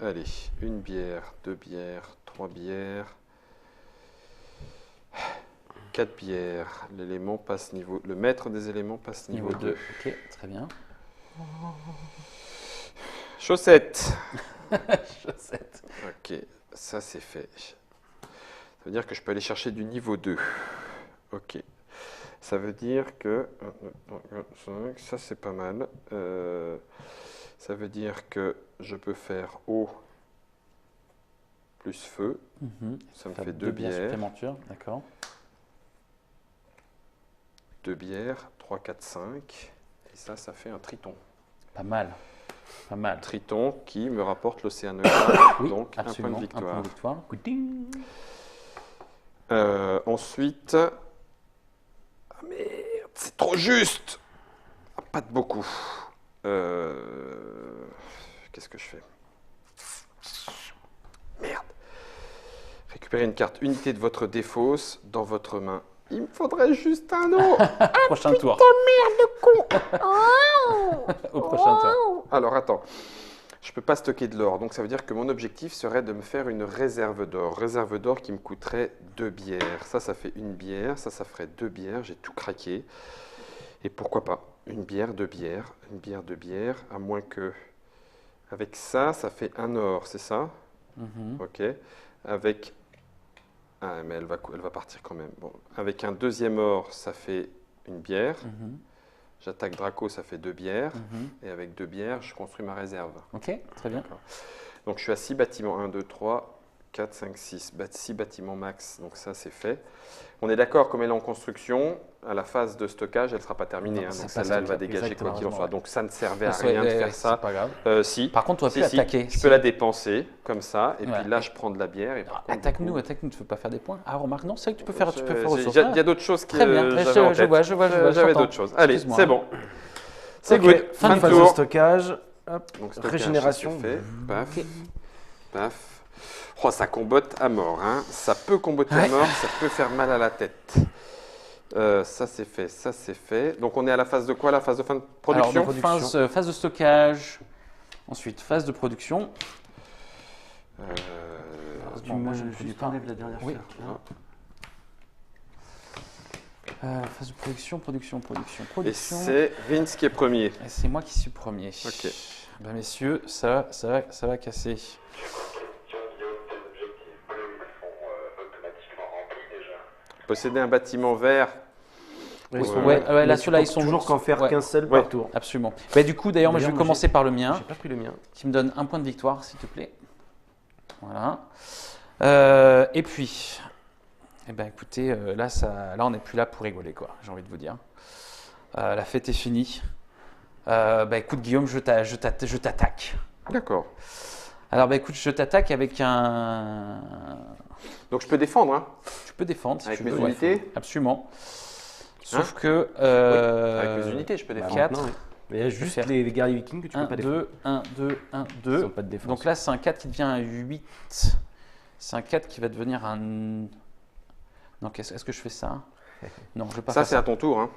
Allez, 1 bière, 2 bières, 3 bières, 4 bières. L'élément passe niveau. Le maître des éléments passe niveau 2. Ok, très bien. Chaussettes. Chaussette. Ok, ça c'est fait. Ça veut dire que je peux aller chercher du niveau 2. Ok. Ça veut dire que... Ça c'est pas mal. Ça veut dire que je peux faire eau plus feu. Ça me fait 2 bières. supplémentaires, d'accord. 2 bières, 3, 4, 5. Et ça fait un triton. Pas mal. Pas mal. Triton qui me rapporte l'océanogramme. Oui, donc absolument. un point de victoire. victoire. Couting. Ensuite... Ah merde, c'est trop juste. Ah, pas de beaucoup. Qu'est-ce que je fais? Merde. Récupérez une carte unité de votre défausse dans votre main. Il me faudrait juste un eau. Prochain tour. Au prochain tour. Alors attends. Je peux pas stocker de l'or, donc ça veut dire que mon objectif serait de me faire une réserve d'or. Réserve d'or qui me coûterait 2 bières. Ça fait 1 bière, ça ferait 2 bières. J'ai tout craqué. Et pourquoi pas? 1 bière, 2 bières, 1 bière, 2 bières, à moins que... Avec ça, ça fait 1 or, c'est ça? Ok. Avec... Ah, mais elle va partir quand même. Bon. Avec un deuxième or, ça fait une bière. Mhm, J'attaque Draco, ça fait 2 bières. mhm. Et avec 2 bières, je construis ma réserve. Ok, très bien. Donc je suis à 6 bâtiments. 1, 2, 3, 4, 5, 6. 6 bâtiments max. Donc ça, c'est fait. On est d'accord, comme elle est en construction, à la phase de stockage, elle ne sera pas terminée. Non, hein. c'est Donc pas celle-là, elle va stockable, dégager quoi qu'il en exactement, soit. ouais. Donc ça ne servait à Ouais, rien de ouais, faire ouais, ça. C'est pas grave. Si. Par contre, tu aurais pu Si. attaquer. Je si. peux la dépenser comme ça. Et Ouais. puis là, je prends de la bière. Et par contre, du Attaque-nous, coup, attaque-nous, tu ne peux pas faire des points. Ah, remarque, non, c'est vrai que tu peux faire il ressources. y a d'autres choses qui Très bien, j'avais en je tête. vois, J'avais j'entends. d'autres choses. Allez, Excuse-moi. c'est bon. C'est Ok, good. Fin de phase de tour. stockage. Hop. Donc, stockage, Régénération. ça, c'est fait. Paf. Ok. Paf. Oh, ça combotte à mort. Hein. Ça peut combotter à Ouais. mort, ça peut faire mal à la tête. Ça c'est fait, ça c'est fait. Donc on est à la phase de quoi? La phase de fin de Alors, production? donc, phase de stockage, ensuite phase de production. Heureusement, moi, je ne produis pas. la dernière Oui. fleur. Phase de production. Et c'est Vince qui est premier. Et c'est moi qui suis premier. Ok. Ben, messieurs, ça va casser. Posséder un bâtiment vert. Ouais, Ouais, Ouais, là, tu ceux-là, peux ils sont toujours qu'en faire ouais, qu'un seul Ouais. par tour. Absolument. Bah, du coup, d'ailleurs, moi, je vais D'ailleurs, commencer par le mien, J'ai pas pris le mien. qui me donne un point de victoire, s'il te plaît. Voilà. Et puis, eh ben, écoutez, là, on n'est plus là pour rigoler, quoi. J'ai envie de vous dire. La fête est finie. Bah, écoute, Guillaume, je t'attaque. D'accord. Alors, bah, écoute, je t'attaque avec un. Donc je peux défendre, hein, Tu peux défendre si avec tu mes veux. Ouais. unités. Absolument. Sauf Hein que. Avec mes unités, je peux Bah, défendre. 4. maintenant, oui. Mais il y a juste faire les guerriers vikings que tu peux 1, pas défendre. 2, 1, 2, 1, Ils 2. ont pas de défense. Donc là, c'est un 4 qui devient un 8. C'est un 4 qui va devenir un. Non, est-ce que je fais ça? Non, je ne vais pas Ça faire c'est à ton tour. Hein.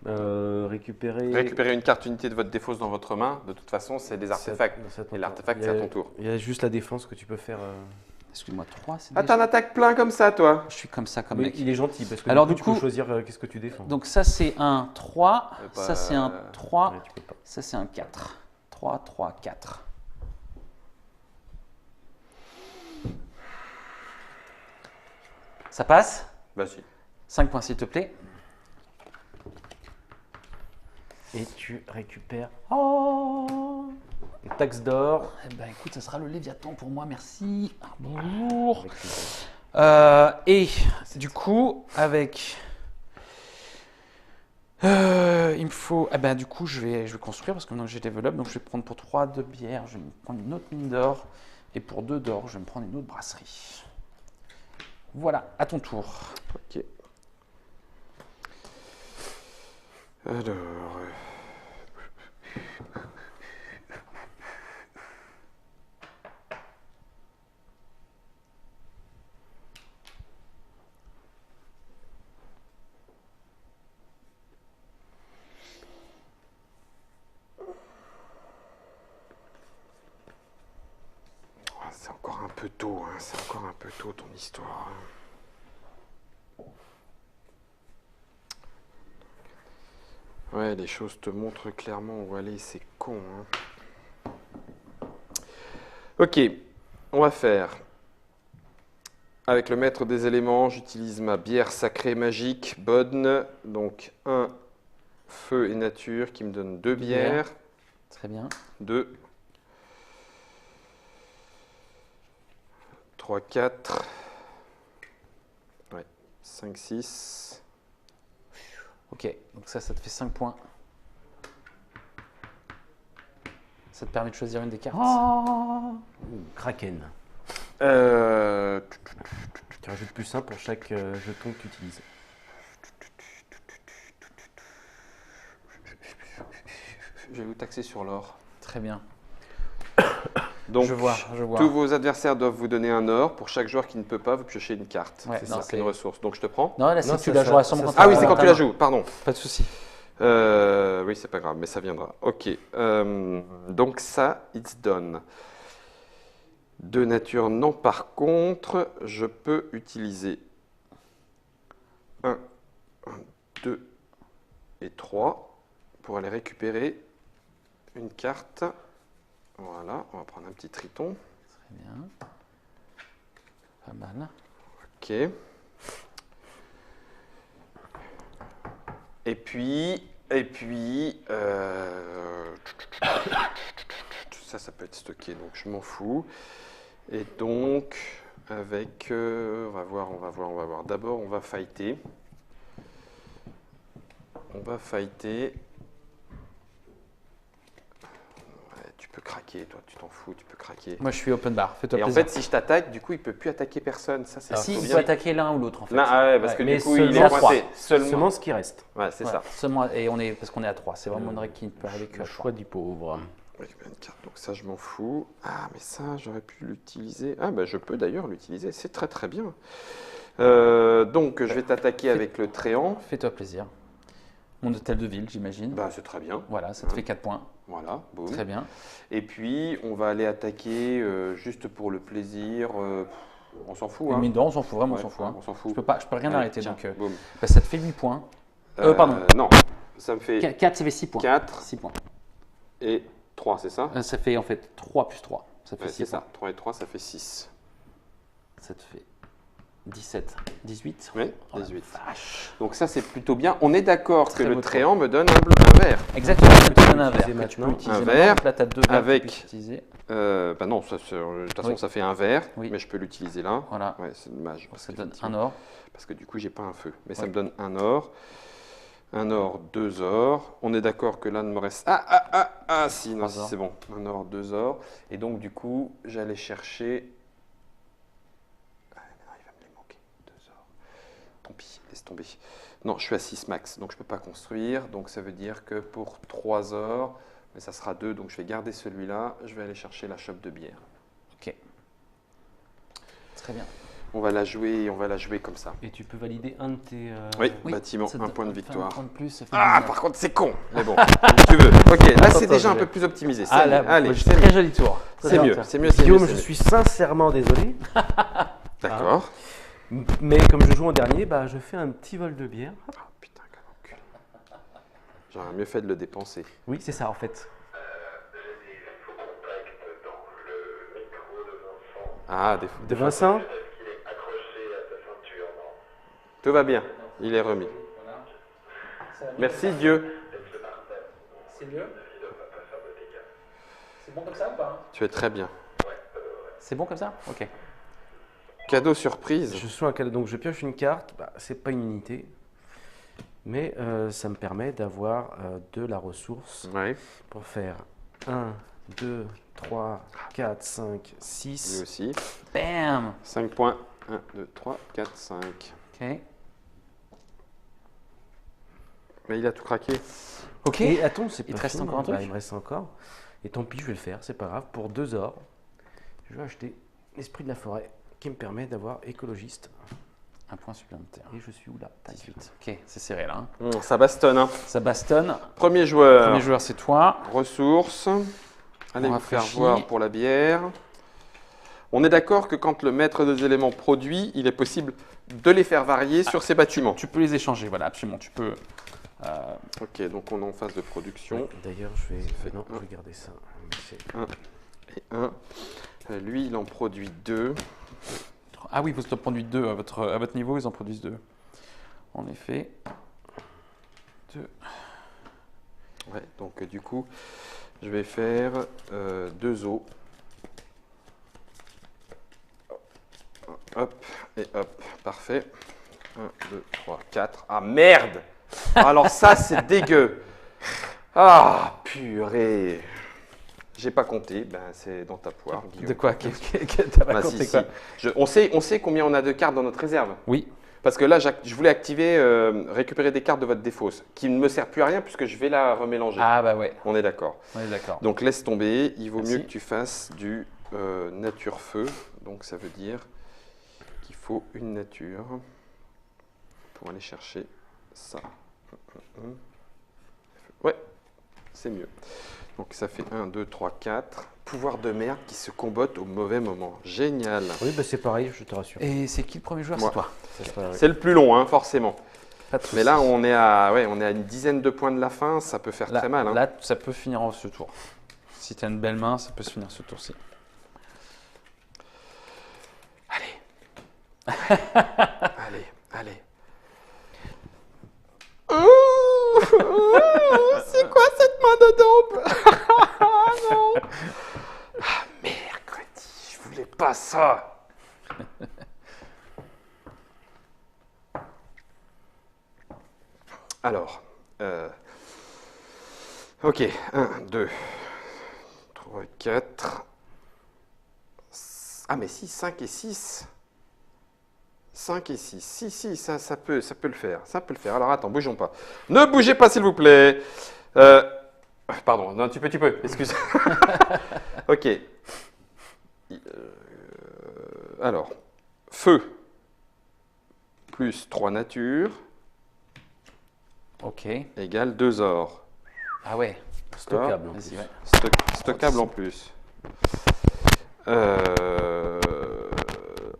Récupérer. Récupérer une carte unité de votre défausse dans votre main. De toute façon, c'est des artefacts. Et l'artefact, c'est à ton tour. Il y a juste la défense que tu peux faire. Excuse-moi, 3, c'est Ah, t'en attaques plein comme ça, toi? Je suis comme ça, comme Mais mec. il est gentil parce que Alors, du du coup, tu coup- peux choisir qu'est-ce que tu défends. Donc ça, c'est un 3. Bah, Ça, c'est un 3. Ouais, tu peux pas. Ça, c'est un 4. 3, 3, 4. Ça passe? Vas-y. 5 points, s'il te plaît. Et tu récupères. Oh une taxe d'or. Eh ben, écoute, ça sera le Léviathan pour moi, merci. Bonjour. Avec plaisir. Et du coup, avec. Il me faut. Eh ben, du coup, je vais construire parce que maintenant que j'ai développé, donc je vais prendre pour 3 de bière, je vais me prendre une autre mine d'or. Et pour 2 d'or, je vais me prendre une autre brasserie. Voilà, à ton tour. Ok. Alors. C'est encore un peu tôt, hein. C'est encore un peu tôt ton histoire. Ouais, les choses te montrent clairement où aller, c'est con. Hein. Ok, on va faire. Avec le maître des éléments, j'utilise ma bière sacrée magique, Bodne. Donc 1 feu et nature qui me donne 2 bières. Très bien. 2. 3, 4. Ouais, 5, 6. Ok, donc ça te fait 5 points. Ça te permet de choisir une des cartes. Kraken. Euh, Tu rajoutes plus 1 pour chaque jeton que tu utilises. Je vais vous taxer sur l'or. Très bien. Donc, je vois. tous vos adversaires doivent vous donner un or. Pour chaque joueur qui ne peut pas, vous piochez une carte. Ouais, c'est non, ça, c'est une ressource. Donc je te prends. Non, là, Non, c'est ça, tu la ça- joueras ça, sûrement ça- quand Ah oui, c'est t'auras quand tu ta la main. joues, pardon. Pas de souci. Oui, c'est pas grave, mais ça viendra. Ok. Donc ça, it's done. De nature, non. Par contre, je peux utiliser 1, 2 et 3 pour aller récupérer une carte. Voilà, on va prendre un petit triton. Très bien. Pas mal. Ok. Et puis, ça peut être stocké, donc je m'en fous. Et donc, avec, on va voir. D'abord, on va fighter. Tu peux craquer, toi, tu t'en fous, tu peux craquer. Moi, je suis open bar. Fais-toi Et en plaisir. fait, si je t'attaque, du coup, il peut plus attaquer personne. Ça, c'est Si, plutôt il bien. peut attaquer l'un ou l'autre en fait. Non, ah ouais, parce que Mais du coup, il est seulement coincé. Seulement ce qui reste. Ouais, c'est Voilà, ça. seulement, et parce qu'on est à 3. C'est vraiment une règle qui ne peut arriver que Le à choix du pauvre. Ouais, je mets une carte, donc ça, je m'en fous. Ah, mais ça, j'aurais pu l'utiliser. Ah, bah, je peux d'ailleurs l'utiliser. C'est très, très bien. Donc, je vais t'attaquer avec le tréant. Fais-toi plaisir. Mon hôtel de ville, j'imagine. Bah, c'est très bien. Voilà, ça te fait 4 points. Voilà, boum. Très bien. Et puis, on va aller attaquer juste pour le plaisir. On s'en fout, hein. Mais non, on s'en fout, vraiment, Ouais, on s'en fout. Hein. on s'en fout. Je peux rien Allez, arrêter. tiens, Donc, boum. bah, ça te fait 8 points. Pardon. Non, ça me fait 4, ça fait 6 points. 4 6 points. et 3, c'est ça? Ça fait en fait 3 plus 3. Ça fait Ouais, 6 c'est points. ça. 3 et 3, ça fait 6. Ça te fait 17. 18. Oui, Oh la 18. vache. Donc ça, c'est plutôt bien. On est d'accord que Très le beau tréant me donne un vert. Exactement, ça te donne un verre. utiliser Que tu peux maintenant. utiliser Un maintenant. verre Donc là, tu as 2 verres avec- que tu peux utiliser. Bah non, de toute façon, Oui. ça fait un vert, Oui. mais je peux l'utiliser là. Voilà. Ouais, c'est dommage. Ça te donne qu'effectivement- un or. Parce que du coup, j'ai pas un feu. Mais ça Ouais. me donne un or. Un or, 2 ors. On est d'accord que là, il me reste. Si, non, 3 si, ors. c'est bon. Un or, 2 ors. Et donc, du coup, j'allais chercher. Ah, non, il va me les manquer. 2 ors. Tant pis, laisse tomber. Non, je suis à 6 max, donc je peux pas construire. Donc, ça veut dire que pour 3 ors, mais ça sera 2, donc je vais garder celui-là. Je vais aller chercher la chope de bière. Ok. Très bien. On va la jouer comme ça. Et tu peux valider un de tes. Oui, Oui, bâtiment, ça te un donne- point de enfin, victoire. Un point de plus, ça fait Ah, 19. par contre, c'est con. Mais bon, si tu veux. Ok, là, c'est Attends, déjà un je peu l'ai. plus optimisé. Ah C'est là, mieux. Allez, c'est très mieux. joli tour. C'est mieux. C'est mieux. c'est Guillaume, mieux, je c'est suis sincèrement désolé, mieux. D'accord. mais comme je joue en dernier, bah, je fais un petit vol de bière. Ah, putain, quel encul. J'aurais mieux fait de le dépenser. Oui, c'est ça en fait. Ah, De Vincent. tout va bien. Il est remis. Merci Dieu. C'est mieux. C'est bon comme ça ou pas? Tu es très bien. C'est bon comme ça? Ok. Cadeau surprise. Je suis un cadeau, donc je pioche une carte. Bah, c'est pas une unité, mais ça me permet d'avoir de la ressource Ouais, pour faire 1, 2, 3, 4, 5, lui 6. aussi. Bam. 5 points. 1, 2, 3, 4, 5. Ok. Mais il a tout craqué. Ok. Et attends, c'est Il pas te reste fini, encore un bah, truc il me reste encore. Et tant pis, je vais le faire, c'est pas grave. Pour 2 ors, je vais acheter l'esprit de la forêt qui me permet d'avoir écologiste. Un point supplémentaire. Et je suis où là? Tac. 18. Ok, c'est serré là. Hein. Ça bastonne. Hein. Ça bastonne. Premier joueur. Premier joueur, c'est toi. Ressources. Allez On vous faire rafraîchit. voir pour la bière. On est d'accord que quand le maître des éléments produit, il est possible de les faire varier sur ses bâtiments. Tu peux les échanger, voilà, absolument. Tu peux. Ok, donc on est en phase de production. Ouais, d'ailleurs, je vais. fait Non, un. je vais garder ça. Mais c'est- Et 1. Lui, il en produit 2. Ah oui, vous en produisez 2 à votre niveau, ils en produisent 2. En effet. 2. Ouais, donc du coup, je vais faire 2 os. Hop, et hop, parfait. 1, 2, 3, 4. Ah merde! Alors ça, c'est dégueu. Ah, purée. J'ai pas compté, ben c'est dans ta poire, Guillaume. De quoi T'as pas Bah, compté si, quoi si. On sait combien on a de cartes dans notre réserve. Oui. Parce que là, je voulais activer, récupérer des cartes de votre défausse, qui ne me sert plus à rien puisque je vais la remélanger. Ah bah ouais, On est d'accord. on est d'accord. Donc laisse tomber, il vaut Merci. mieux que tu fasses du nature feu. Donc ça veut dire qu'il faut une nature pour aller chercher ça. Ouais, c'est mieux. Donc ça fait 1, 2, 3, 4. Pouvoir de merde qui se combattent au mauvais moment. Génial. Oui, bah, c'est pareil, je te rassure. Et c'est qui le premier joueur? Moi. C'est toi. Ça sera- C'est le plus long, hein, forcément. Pas de Mais souci. là, on est à une dizaine de points de la fin, ça peut faire Là, très mal. Hein. là, ça peut finir en ce tour. Si tu as une belle main, ça peut se finir ce tour-ci. Allez. Allez. C'est quoi cette main de daube? Non. Ah, mercredi, je voulais pas ça. Alors, ok, 1, 2, 3, 4. Ah, mais si, 5 et 6. 5 et 6. Si, ça peut le faire. Ça peut le faire. Alors, attends, bougeons pas. Ne bougez pas, s'il vous plaît. Pardon, non, tu peux, excuse. Ok. Alors, feu plus 3 natures Ok. égale 2 or. Ah ouais. Stockable. en Vas-y, plus. ouais. Stockable en plus.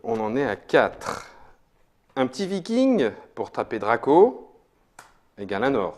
On en est à 4. Un petit viking pour taper Draco égale un or.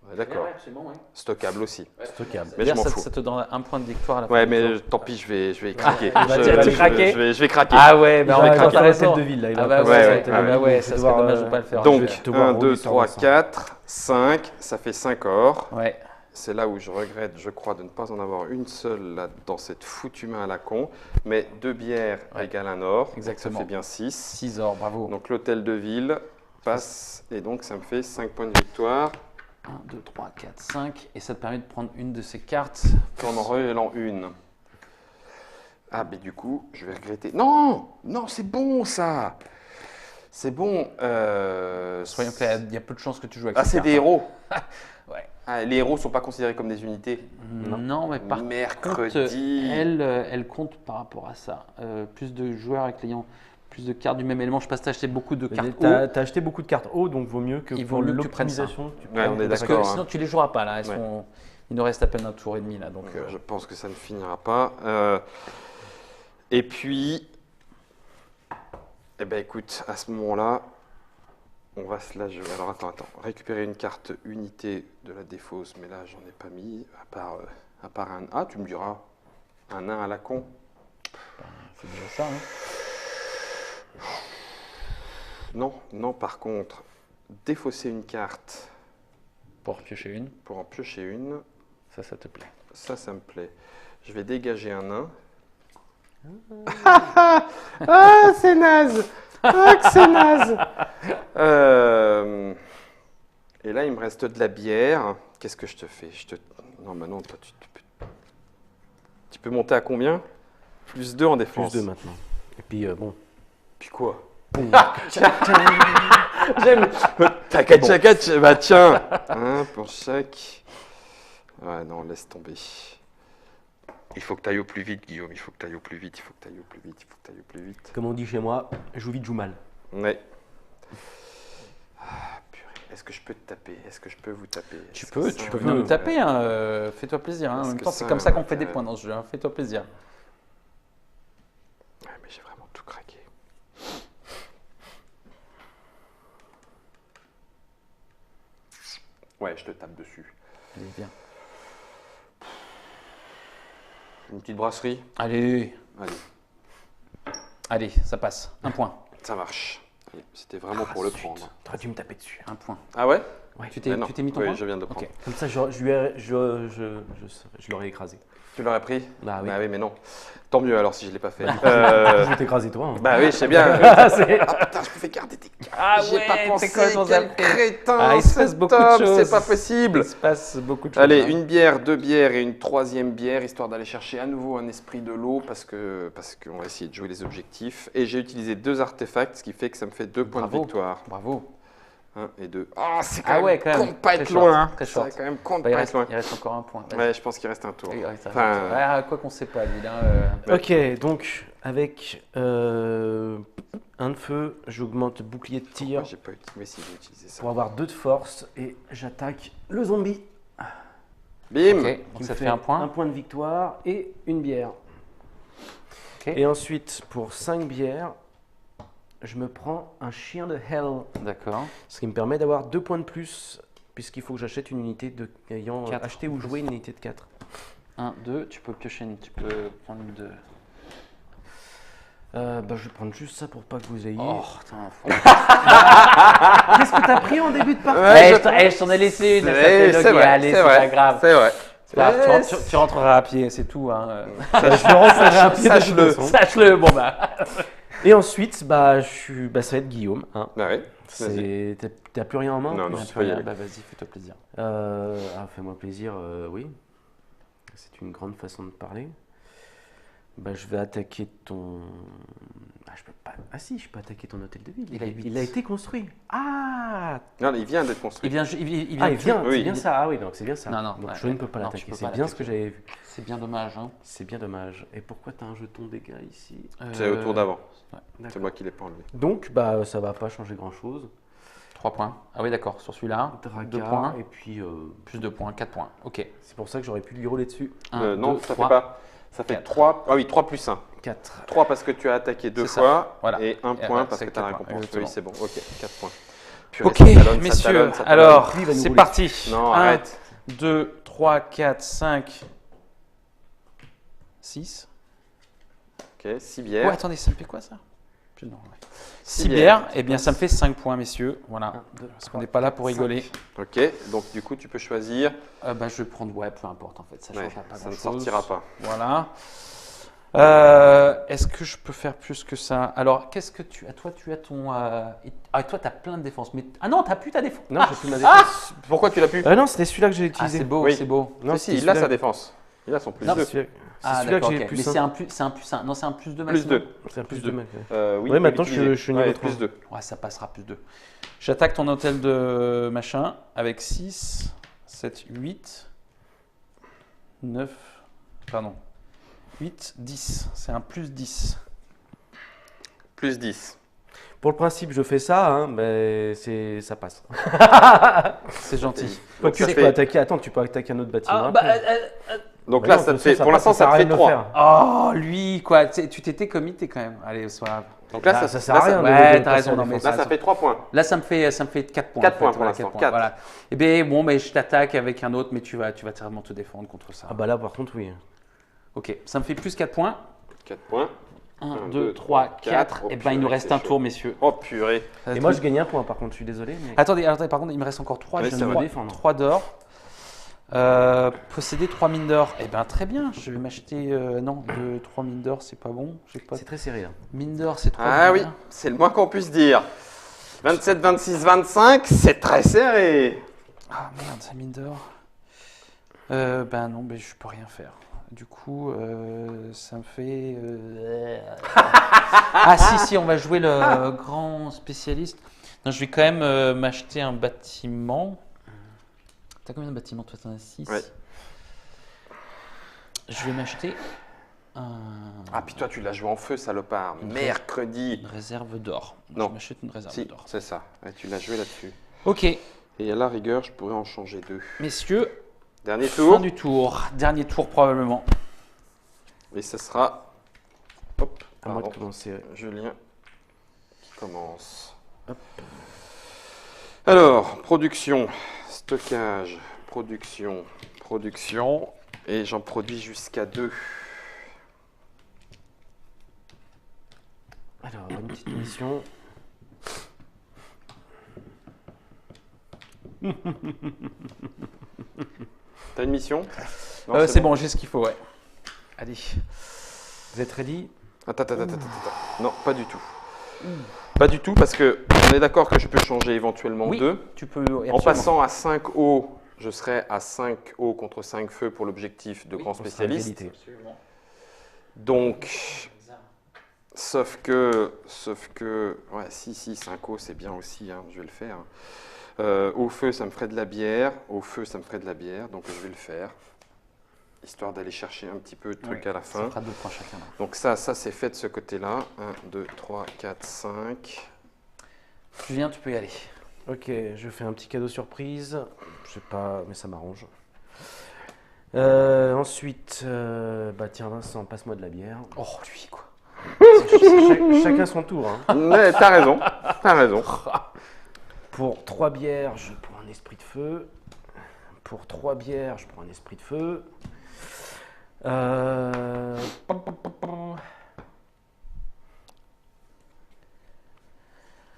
Ouais, d'accord. c'est bon, ouais. Stockable aussi. Stockable. Mais je m'en ça, fous. ça te donne un point de victoire à la fin. Ouais, du mais tour. tant pis, je vais craquer. tu vas craquer Je vais craquer. Ah ouais, mais Il on va va faire craquer la raison. tête de ville là. Il Ah va bah passer ouais, la ouais, tête de ouais. ville. Ah ouais, Je ça vais serait devoir, dommage de pas le faire. Donc, je vais devoir 1, 2, rebuter 3, Vincent. 4, 5, ça fait 5 or. Ouais. C'est là où je regrette, je crois, de ne pas en avoir une seule là, dans cette foutue main à la con. Mais 2 bières Ouais. égale un or. Exactement. Ça fait bien 6. 6 or, bravo. Donc l'hôtel de ville passe et donc ça me fait 5 points de victoire 1, 2, 3, 4, 5. Et ça te permet de prendre une de ces cartes. en relant une. Ah, mais du coup, je vais regretter. Non, non, c'est bon ça. C'est bon. Soyons clairs, il y a peu de chances que tu joues avec Ah, ces c'est cartes, des héros. Ouais. Ah, les héros sont pas considérés comme des unités. Non, mais par Mercredi. contre, elle compte par rapport à ça. Plus de joueurs avec ayant plus de cartes du même élément. Je sais pas si tu as acheté beaucoup de cartes Tu as haut. acheté beaucoup de cartes haut, donc vaut mieux que Il vaut pour mieux que tu prennes ça. l'optimisation, tu Ouais, on est Parce d'accord, que hein. sinon, tu les joueras pas là. Ouais. Il nous reste à peine un tour et demi là. Donc, Je pense que ça ne finira pas. Et puis, eh ben écoute, à ce moment-là, on va se la jouer. Alors attends, récupérer une carte unité de la défausse, mais là j'en ai pas mis, à part un. Ah, tu me diras, un nain à la con. c'est déjà ça. Hein. Non, par contre, défausser une carte Pour piocher une, pour en piocher une, ça te plaît. ça me plaît. Je vais dégager un nain. Ah, c'est naze! Ah, que c'est naze! Et là, il me reste de la bière. Qu'est-ce que je te fais? Non, bah non, toi, tu peux monter à combien? Plus 2 en défense. plus 2 maintenant. Et puis bon. Puis quoi? J'aime. Tac, bah tiens. Un pour chaque. Ouais, non, laisse tomber. Il faut que tu ailles au plus vite, Guillaume. Il faut que tu ailles au plus vite. Comme on dit chez moi, joue vite, joue mal. Ouais. Ah, purée. Est-ce que je peux te taper? Est-ce que je peux vous taper? Tu Est-ce peux que ça- venir nous taper. Hein. Fais-toi plaisir. Hein. En Est-ce même que temps, c'est ça comme ça qu'on fait m'intéresse des points dans ce jeu. Hein. Fais-toi plaisir. Ouais, mais j'ai vraiment tout craqué. Ouais, je te tape dessus. Allez, viens. Une petite brasserie? Allez, Allez, ça passe. Un point. ça marche. Allez, c'était vraiment pour le prendre. T'aurais dû me taper dessus. Un point. Ah ouais? Tu Mais non. t'es mis ton Oui, point je viens de prendre. Ok. Comme ça, je l'aurais écrasé. Tu l'aurais pris? Bah oui. Bah oui, mais non. Tant mieux alors si je ne l'ai pas fait. Je vais t'écraser toi. Hein. Bah oui, je sais bien. C'est- Ah putain, je pouvais garder tes cartes. Ah J'y ai pas ouais, pensé. t'es complètement Quel zappé. crétin. Ah, il se passe cet beaucoup de homme, choses. C'est pas possible. Il se passe beaucoup de choses. Allez, hein. une bière, 2 bières et une 3e bière, histoire d'aller chercher à nouveau un esprit de l'eau, parce qu'on va essayer de jouer les objectifs. Et j'ai utilisé 2 artefacts, ce qui fait que ça me fait 2 points de Bravo. victoire. Bravo. 1 et 2. Ah, c'est Ah ouais, quand même. con de pas Très être short, loin. Hein. très C'est short. quand même con de Bah, pas être loin. il reste encore un point. Vas-y. Ouais, je pense qu'il reste un tour. Il reste un Enfin, tour. Ouais, quoi qu'on sait pas, lui. Là, Ouais. Ok, donc avec un de feu, j'augmente bouclier de tir Pourquoi j'ai pas utilisé, mais si j'ai utilisé ça. pour avoir 2 de force et j'attaque le zombie. Bim. Ok, qui donc me ça fait fait un point. Un point de victoire et une bière. Ok. Et ensuite, pour 5 bières, je me prends un chien de hell. D'accord. Ce qui me permet d'avoir 2 points de plus, puisqu'il faut que j'achète une unité ayant 4. acheté ou joué une unité de 4. 1, 2, tu peux piocher une, tu peux prendre une 2. Je vais prendre juste ça pour pas que vous ayez. Oh, putain, Qu'est-ce que t'as pris en début de partie? Ouais, je t'en ai laissé une. ça C'est fait c'est loguer, vrai, allez, c'est c'est vrai, pas grave. c'est vrai. C'est pas grave, tu rentreras à pied, c'est tout. Hein. Je le referai à pied de toute Sache-le. façon. Sache-le, bon bah. Et ensuite, ça va être Guillaume. Hein. Ah oui, vas-y. T'as plus rien en main? Non, non. Tu peux y aller. Bah vas-y, fais-toi plaisir. Fais-moi plaisir, oui. C'est une grande façon de parler. Je vais attaquer ton. Je peux pas. Ah si, je peux attaquer ton hôtel de ville. Il a huit. Il a été construit. Ah. Non, il vient d'être construit. Il vient. Il vient. oui. C'est bien ça. Ah oui, donc c'est bien ça. Non, non, Donc, ouais, je ne peux pas non, tu l'attaquer. peux C'est pas bien ce l'attaquer. que j'avais vu. C'est bien dommage. Hein. C'est bien dommage. Et pourquoi t'as un jeton dégâts ici? C'est au tour d'avant. Ouais. C'est D'accord. moi qui l'ai pas enlevé. Donc, ça va pas changer grand-chose. 3 points. Ah oui, d'accord. Sur celui-là, Draga, 2 points. et puis Plus 2 points, 4 points. Ok. c'est pour ça que j'aurais pu lui rouler dessus. 1, Non, 2, ça 3. fait pas. Ça fait quatre. 3. Ah oui, 3 plus 1. 4. 3 parce que tu as attaqué 2 C'est ça. fois. Voilà. Et 1 Et point ouais, parce c'est que tu as la quatre points, récompense. Oui, exactement. c'est bon. Ok, 4 points. Purée, Ok, ça talonne, ça messieurs, talonne, ça talonne. alors, Lui, il va nous c'est rouler. parti. Non, 1, arrête. 2, 3, 4, 5, 6. Ok, 6 Oh, bières. attendez, ça me fait quoi ça? Non, ouais. Six 6 bières. bières, eh bien ça me fait 5 points, messieurs. Voilà. 1, 2, Parce qu'on n'est pas là pour rigoler. Ok, donc du coup, tu peux choisir. Je vais prendre, peu importe en fait, ça ne Ouais, changera pas ça ne grand-chose. sortira pas. Voilà. Est-ce que je peux faire plus que ça? Alors, qu'est-ce que tu as? Toi, tu as ton. Toi, tu as plein de défenses. Mais... Ah non, tu n'as plus ta défense. Non, j'ai plus ma défense. Pourquoi tu l'as pu Non, c'était celui-là que j'ai Ah, utilisé. c'est beau, Oui. c'est beau. Non, Si, c'était il a celui-là. sa défense. Il a son plus Non, 2. C'est Ah, celui-là que d'accord, j'ai ok. le plus. Mais c'est un. un plus 1. Non, c'est un plus 2 Plus maximum. 2. C'est un plus deux. 2 mec. Oui, Ouais, il maintenant, peut l'utiliser. je suis niveau Ouais, 3. plus 2. Ouais, ça passera plus 2. J'attaque ton hôtel de machin avec 6, 7, 8, 9, pardon, 8, 10. C'est un plus 10. Plus 10. Pour le principe, je fais ça, hein, mais ça passe. C'est gentil. Quoi Donc, que ça tu fait- peux attaquer. Attends, tu peux attaquer un autre bâtiment. Ah, après. Donc Bah là, non, ça de te toute fait. façon, Pour l'instant, ça ça sert à te fait rien de le 3. faire. Oh, lui, quoi. Tu t'étais committé quand même. Allez, soir grave. Donc là, Ah, ça ça sert à rien. Ouais, de t'as passer raison. à la Non, mais défense. Là, t'as ça raison. fait 3 points. Là, ça me fait 4 points. 4 en fait. points pour Voilà, l'instant, 4 points, 4. Voilà. Eh bien, bon, mais je t'attaque avec un autre, mais tu vas vraiment te défendre contre ça. Ah bah là, par contre, oui. Ok, ça me fait plus 4 points. 4 points. 1, 1, 2, 2, 3, 3, 4. Et ben, il nous purée, reste c'est un chaud. tour, messieurs. Oh purée. Et moi, je gagne un point, par contre, je suis désolé. Mais... Attendez, par contre, il me reste encore 3. Oui, Je c'est viens de vrai. Défendre. 3 d'or. Posséder 3 mines d'or. Eh ben, très bien. Je vais m'acheter. Non, 3 mines d'or, c'est pas bon. J'ai pas... C'est très serré. Hein. Mine d'or, c'est 3 Ah oui, c'est le moins qu'on puisse dire. 27, 26, 25, c'est très serré. Ah merde, c'est mine d'or. Ben non, mais je peux rien faire. Du coup, ça me fait. Ah si, on va jouer le grand spécialiste. Non, je vais quand même m'acheter un bâtiment. T'as combien de bâtiments toi? T'en as 6. Ouais. Je vais m'acheter Ah, puis toi, tu l'as joué en feu, salopard. Mercredi. une réserve d'or. Non. Je m'achète une réserve Si, d'or. c'est ça. Ouais, tu l'as joué là-dessus. Ok, Et à la rigueur, je pourrais en changer 2. messieurs, Dernier fin tour. du tour. Dernier tour probablement. Et ce sera. Hop, À moi de pardon. commencer. Julien qui commence. Alors, production, stockage, production. Et j'en produis jusqu'à 2. Alors, une petite mission. T'as une mission? Non, C'est bon, j'ai ce qu'il faut, ouais. Allez. Vous êtes ready? Attends. Non, pas du tout. Pas du tout, parce que on est d'accord que je peux changer éventuellement Oui, 2. tu peux. En absolument. passant à 5 eaux, je serai à 5 eaux contre 5 feux pour l'objectif de grand On sera à spécialiste. égalité. Absolument. Donc, sauf que, ouais, si, 5 eaux, c'est bien aussi, hein, je vais le faire. Au feu, ça me ferait de la bière. Au feu, ça me ferait de la bière, donc je vais le faire. Histoire d'aller chercher un petit peu de trucs à la Ça fin. fera 2 points chacun. Là. Donc ça c'est fait de ce côté-là. 1, 2, 3, 4, 5. Julien, tu peux y aller. Ok, je fais un petit cadeau surprise. Je sais pas, mais ça m'arrange. Ensuite, bah tiens Vincent, passe-moi de la bière. Oh, lui, quoi. Chacun son tour. Hein. Ouais, t'as raison. Pour 3 bières, je prends un esprit de feu. Pour 3 bières, je prends un esprit de feu.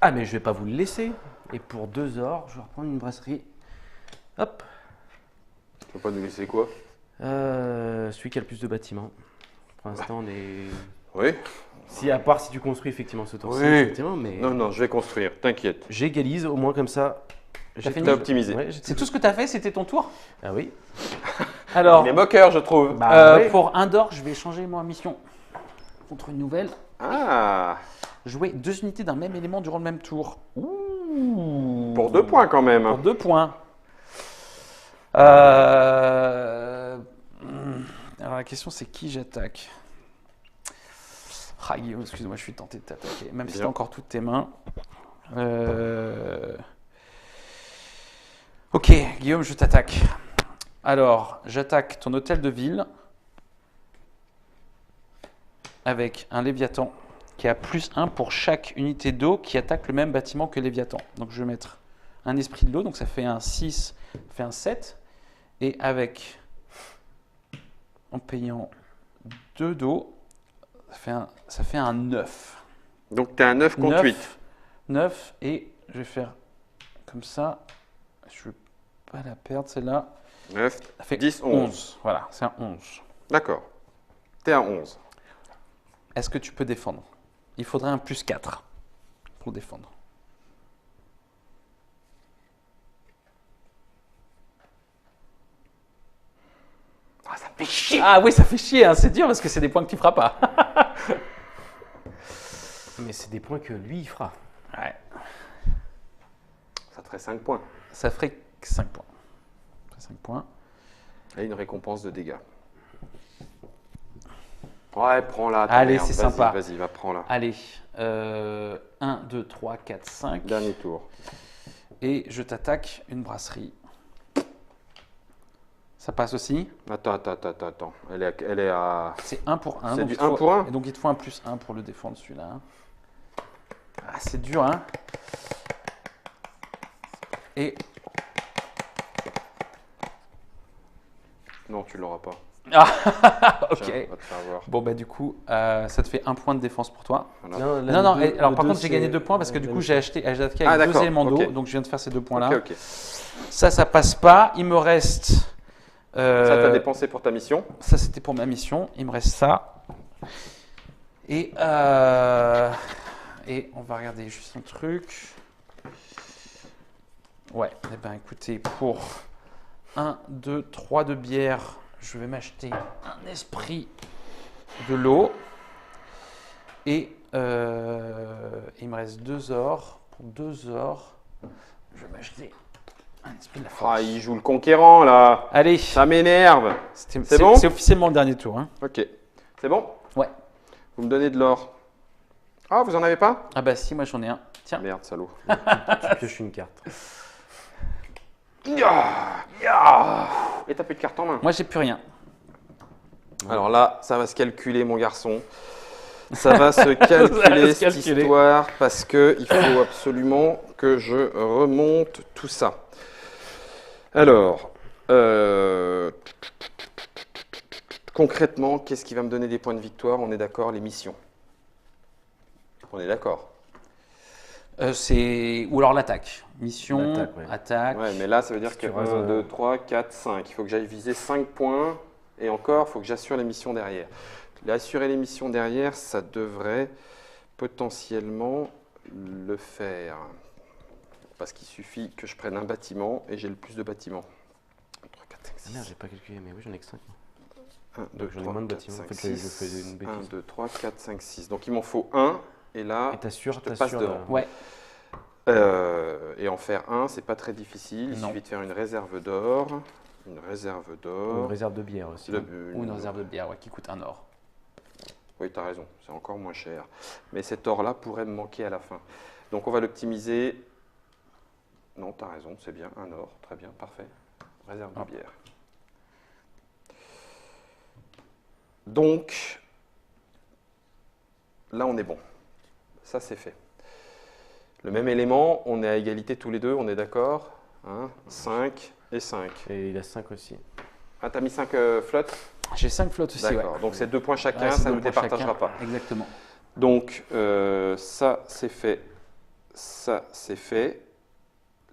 Ah, mais je vais pas vous le laisser. Et pour 2 ors, je vais reprendre une brasserie. Hop. Tu peux pas nous laisser quoi? Celui qui a le plus de bâtiments. Pour l'instant, on est. Oui. Si, à part si tu construis effectivement ce tour-ci, Oui. effectivement, mais Non, non, je vais construire, t'inquiète. j'égalise au moins comme ça. J'ai fini T'as optimisé. Ouais, C'est tout ce que tu as fait, c'était ton tour. Ah oui. Alors, Il est moqueur, je trouve. Bah, ouais. pour 1 d'or, je vais changer ma mission contre une nouvelle. Ah, Jouer 2 unités d'un même élément durant le même tour. pour 2 points quand même. Pour 2 points. Alors la question c'est qui j'attaque. Ah Guillaume, excuse-moi, je suis tenté de t'attaquer, même si Bien. t'as encore toutes tes mains. Ok, Guillaume, je t'attaque. Alors, j'attaque ton hôtel de ville avec un Léviathan qui a +1 pour chaque unité d'eau qui attaque le même bâtiment que Léviathan. Donc je vais mettre un esprit de l'eau, donc ça fait un 6, ça fait un 7. Et avec, en payant 2 d'eau, ça fait un 9. Donc t'es à 9 contre 8. 9, et je vais faire comme ça. Je ne veux pas la perdre celle-là. 9, Ça fait 10, 11. Voilà, c'est un 11. D'accord. T'es à 11. Est-ce que tu peux défendre? Il faudrait un +4 pour défendre. Ah, ça me fait chier. Ah oui, ça fait chier, hein, c'est dur parce que c'est des points que tu feras pas. Mais c'est des points que lui, il fera. Ouais. Ça te ferait 5 points. Ça ferait 5 points. Ça ferait 5 points. Et une récompense de dégâts. Ouais, prends-la. ta Allez, merde. c'est Vas-y, sympa. Vas-y, va, prends-la. Allez, 1, 2, 3, 4, 5. Dernier tour. Et je t'attaque une brasserie. Ça passe aussi. Attends. Elle est à... C'est 1 pour 1. C'est du 1 pour 1 Et donc il te faut un +1 pour le défendre celui-là. Ah, c'est dur, hein. Et... Non, tu l'auras pas. ok. Tiens, on va te faire voir. Bon, bah du coup, ça te fait 1 point de défense pour toi. Voilà. Non, et alors par contre, j'ai gagné 2 points parce que du coup, j'ai attaqué avec Ah, 2 d'accord, éléments d'eau. ok. Donc je viens de faire ces 2 points-là. Ok. Ça passe pas. Il me reste... Ça, t'as dépensé pour ta mission. Ça, c'était pour ma mission. Il me reste ça. Et on va regarder juste un truc. Ouais, eh ben écoutez, pour 1, 2, 3 de bière, je vais m'acheter un esprit de l'eau. Et il me reste 2 ors. Pour 2 ors, je vais m'acheter un esprit de la force. Ah, il joue le conquérant, là. Allez, Ça m'énerve. c'est bon c'est officiellement le dernier tour. Hein. Ok. C'est bon? Ouais. Vous me donnez de l'or. Ah, vous en avez pas? Ah bah si, moi j'en ai un. Tiens. Merde, salaud. Tu pioches une carte. Et t'as plus de carte en main. Moi j'ai plus rien. Alors là, ça va se calculer, mon garçon. Ça va se calculer, cette calculer. histoire, parce qu'il faut absolument que je remonte tout ça. Alors, concrètement, qu'est-ce qui va me donner des points de victoire? On est d'accord, les missions. On est d'accord. Ou alors l'attaque. Mission, L'attaque, ouais. attaque. Ouais, mais là, ça veut dire que tu 1, restes- 2, 3, 4, 5. Il faut que j'aille viser 5 points. Et encore, il faut que j'assure les missions derrière. Assurer les missions derrière, ça devrait potentiellement le faire. Parce qu'il suffit que je prenne un bâtiment et j'ai le plus de bâtiments. 3, 4, 5, Ah 6. merde, j'ai pas calculé, mais oui, j'en ai que 5. 1, 2, j'en ai 3, moins de 4, bâtiments. 5, En fait, je 6. fais une 1, bêtise. 2, 3, 4, 5, 6. Donc il m'en faut un. Et là, Et t'assures, je te passe devant. Ouais. Et en faire un, c'est pas très difficile. Il Non. suffit de faire une réserve d'or. Une réserve Une d'or. réserve de bière aussi. Ou une réserve de bière ouais, qui coûte 1 or. Oui, tu as raison, c'est encore moins cher. Mais cet or-là pourrait me manquer à la fin. Donc on va l'optimiser. Non, tu as raison, c'est bien, un or, très bien, parfait. Réserve de Hop. bière. Donc, là on est bon. Ça c'est fait. Le même élément, on est à égalité tous les deux, on est d'accord, 5 et 5. Et il a 5 aussi. Ah, t'as mis 5 flottes? J'ai 5 flottes aussi. D'accord, donc c'est 2 points chacun, Ouais, c'est ça ne 2 nous pour départagera chacun. pas. Exactement. Donc, ça, c'est fait ça c'est fait.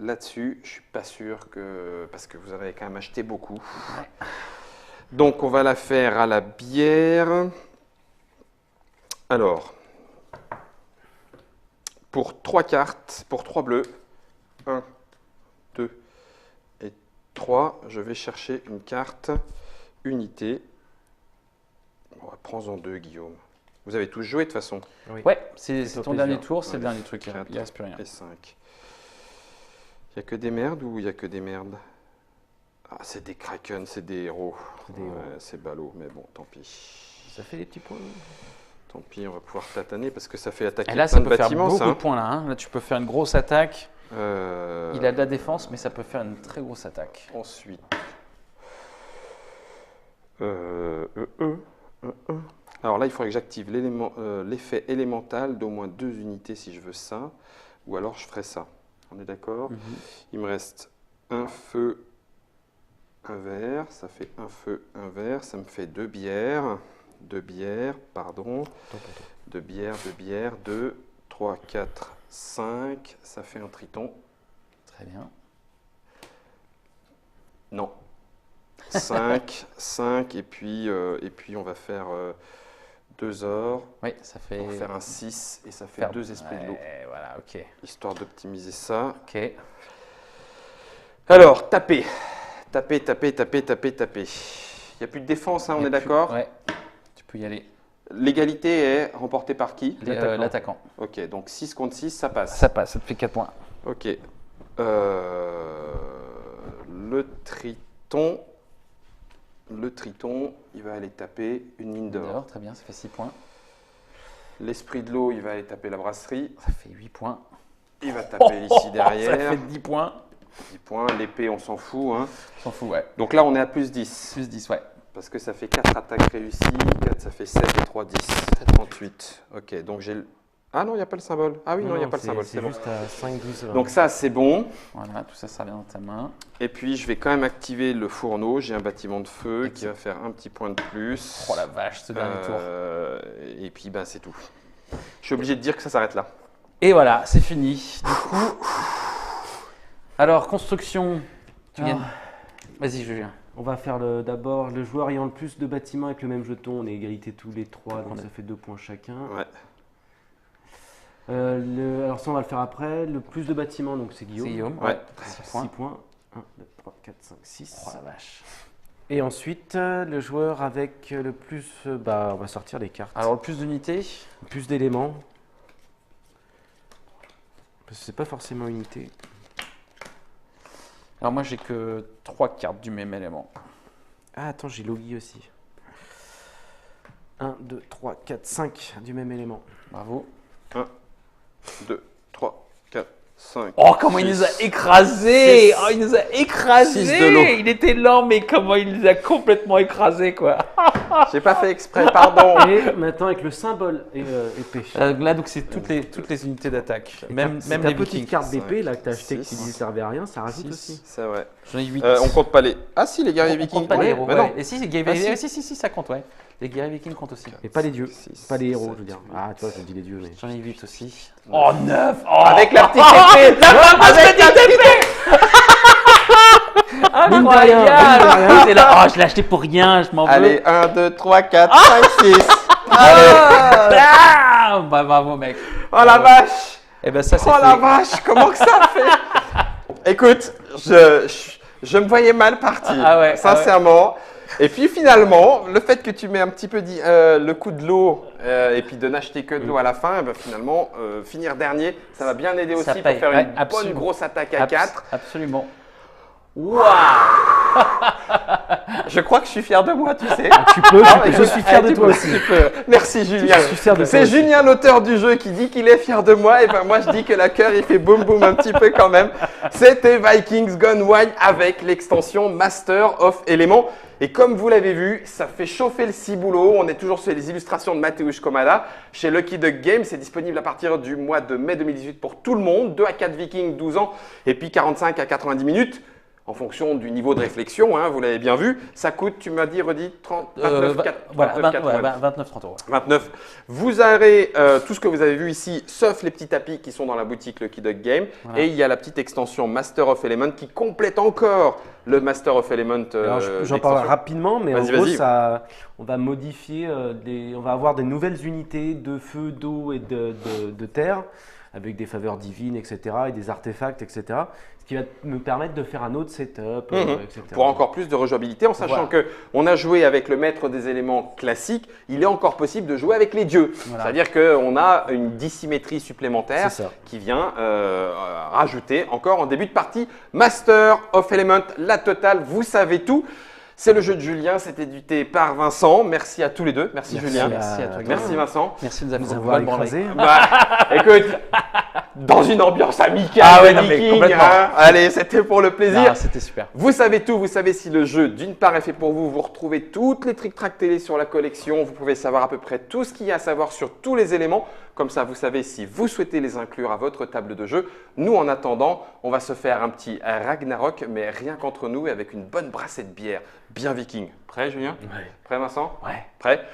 Là-dessus, je suis pas sûr que... Parce que vous en avez quand même acheté beaucoup. Donc, on va la faire à la bière. Alors, pour 3 cartes, pour 3 bleus, 1, 2 et 3, je vais chercher une carte unité. Bon, prends-en 2, Guillaume. Vous avez tous joué de toute façon. Oui. Ouais, c'est Fais-toi ton plaisir. dernier tour, c'est le Ouais. dernier truc. Il 4 ne reste plus rien. et 5. Il n'y a que des merdes ou il n'y a que des merdes? Ah, c'est des Kraken, c'est des héros. C'est des héros. Ouais, c'est ballot, mais bon, tant pis. Ça fait des petits points. Tant pis, on va pouvoir tataner parce que ça fait attaquer Et là, plein ça de peut faire bâtiments, beaucoup ça. de points là. Hein. Là, tu peux faire une grosse attaque. Il a de la défense, mais ça peut faire une très grosse attaque. Ensuite. Alors là, il faudrait que j'active l'effet élémental d'au moins 2 unités si je veux ça. Ou alors je ferai ça. On est d'accord? Il me reste un feu, un vert. Ça fait un feu, un vert. Ça me fait 2 bières. 2 bières, pardon. 2 bières, 2, 3, 4, 5. Ça fait un triton. Très bien. Non. 5, 5, et puis on va faire 2 ors Oui, ça fait. pour faire un 6, et ça fait faire 2 esprits de l'eau, Ouais, voilà, ok. histoire d'optimiser ça. Ok. Alors, taper. Taper, taper, taper, taper, taper. Il n'y a plus de défense, hein, on est d'accord? Ouais, tu peux y aller. L'égalité est remportée par qui? L'attaquant. Ok, donc 6 contre 6, ça passe. Ça passe, ça te fait 4 points. Ok. Le triton, il va aller taper une mine d'or. Dehors, très bien, ça fait 6 points. L'esprit de l'eau, il va aller taper la brasserie. Ça fait 8 points. Il va taper ici derrière. Ça fait 10 points. 10 points. L'épée, on s'en fout. Hein. On s'en fout, ouais. Donc là, on est à plus 10. Plus 10, ouais. Parce que ça fait 4 attaques réussies. 4, ça fait 7 et 3, 10. 38. Ok, donc j'ai le... Ah non, il n'y a pas le symbole. Ah oui, non, il n'y a pas le symbole. C'est C'est bon. juste à 5, 12. Donc ça, c'est bon. Voilà, tout ça, ça vient dans ta main. Et puis, je vais quand même activer le fourneau. J'ai un bâtiment de feu qui Excellent. va faire un petit point de plus. Oh la vache, ce dernier tour. Et puis, bah, c'est tout. Je suis obligé de dire que ça s'arrête là. Et voilà, c'est fini. Du coup. Alors, construction. Tu viens. Vas-y, Julien. On va faire d'abord le joueur ayant le plus de bâtiments avec le même jeton. On est égalité tous les 3, donc ça fait 2 points chacun. Ouais. Alors ça, on va le faire après. Le plus de bâtiments, donc c'est Guillaume. C'est Guillaume. Ouais. 6 6 points. points. 1, 2, 3, 4, 5, 6. Oh la vache. Et ensuite, le joueur avec le plus... on va sortir les cartes. Alors, le plus d'unités. Plus d'éléments. Parce que c'est pas forcément unité. Alors, moi, j'ai que 3 cartes du même élément. Ah, attends, j'ai Logi aussi. 1, 2, 3, 4, 5 du même élément. Bravo. 1, 2, 3, 4, 5. Oh, comment il nous a écrasés! Oh, il nous a Six de l'eau. écrasés! Il était lent, mais comment il nous a complètement écrasés, quoi. J'ai pas fait exprès, pardon. Et maintenant, avec le symbole épée. Là, donc, c'est toutes les unités d'attaque. Même ta les petite Vikings. carte d'épée là que t'as acheté Six. qui ne servait à rien, ça rajoute 6. aussi. C'est vrai. J'en ai 8. On compte pas les... Ah si, les guerriers On vikings. compte pas les Ouais, héros. mais Ouais. non. Et si, Ah, si, ça compte, ouais. Les guerriers vikings comptent aussi. Et pas les dieux, Six, pas les héros, sept, je veux dire. huit, Ah, tu vois, je dis les dieux, mais. J'en ai 8 aussi. Oh, 9! Avec la petite épée. Avec la petite épée! Incroyable! C'est là. Oh, je l'ai acheté pour rien, je m'en veux. Allez, 1, 2, 3, 4, 5, 6. Ah bah, bravo, mec. Oh la vache. Et ben ça, c'est Oh la fait. vache, comment que ça fait? Écoute, je me voyais mal parti, Ah ouais, sincèrement. Et puis finalement, le fait que tu m'aies un petit peu dit le coup de l'eau et puis de n'acheter que de l'eau à la fin, ben finalement, finir dernier, ça va bien aider Ça aussi paye. pour faire Ouais, une bonne absolument. grosse attaque à 4. Absolument. Waouh. Je crois que je suis fier de moi, tu sais. Tu peux, Ah, je suis fier de toi aussi. Merci Julien. Je suis fier de toi C'est aussi. Julien, l'auteur du jeu, qui dit qu'il est fier de moi. Et ben moi, je dis que la cœur, il fait boum boum un petit peu quand même. C'était Vikings Gone Wild avec l'extension Master of Element. Et comme vous l'avez vu, ça fait chauffer le ciboulot. On est toujours sur les illustrations de Mateusz Komada chez Lucky Duck Games. C'est disponible à partir du mois de mai 2018 pour tout le monde. 2 à 4 Vikings, 12 ans. Et puis 45 à 90 minutes. en fonction du niveau de réflexion, hein, vous l'avez bien vu. Ça coûte, tu m'as dit, redit, 29,30 euros. 29. Vous aurez tout ce que vous avez vu ici, sauf les petits tapis qui sont dans la boutique Lucky Duck Game. Voilà. Et il y a la petite extension Master of Element qui complète encore le Master of Element. Alors, j'en d'extension. parle rapidement, mais en Vas-y, gros, vas-y. on va modifier, on va avoir des nouvelles unités de feu, d'eau et de terre, avec des faveurs divines, etc., et des artefacts, etc., ce qui va me permettre de faire un autre setup, etc. Pour encore plus de rejouabilité, en sachant Voilà. qu'on a joué avec le maître des éléments classique, il est encore possible de jouer avec les dieux. Voilà. C'est-à-dire qu'on a une dissymétrie supplémentaire C'est ça. qui vient rajouter encore en début de partie Master of Element, la totale, vous savez tout. C'est le jeu de Julien, c'est édité par Vincent. Merci à tous les deux. Merci Julien. Merci à toi. Merci Vincent. Merci de Nous nous avoir avoir écrasé. Bah, écoute, dans une ambiance amicale, Ah ouais, de non, mais Viking, complètement. hein. Allez, c'était pour le plaisir. Ah, c'était super. Vous savez tout, vous savez si le jeu d'une part est fait pour vous, vous retrouvez toutes les trick-track télé sur la collection, vous pouvez savoir à peu près tout ce qu'il y a à savoir sur tous les éléments, comme ça vous savez si vous souhaitez les inclure à votre table de jeu. Nous en attendant, on va se faire un petit Ragnarok, mais rien qu'entre nous et avec une bonne brassée de bière, bien viking. Prêt Julien? Ouais. Prêt Vincent? Ouais. Prêt?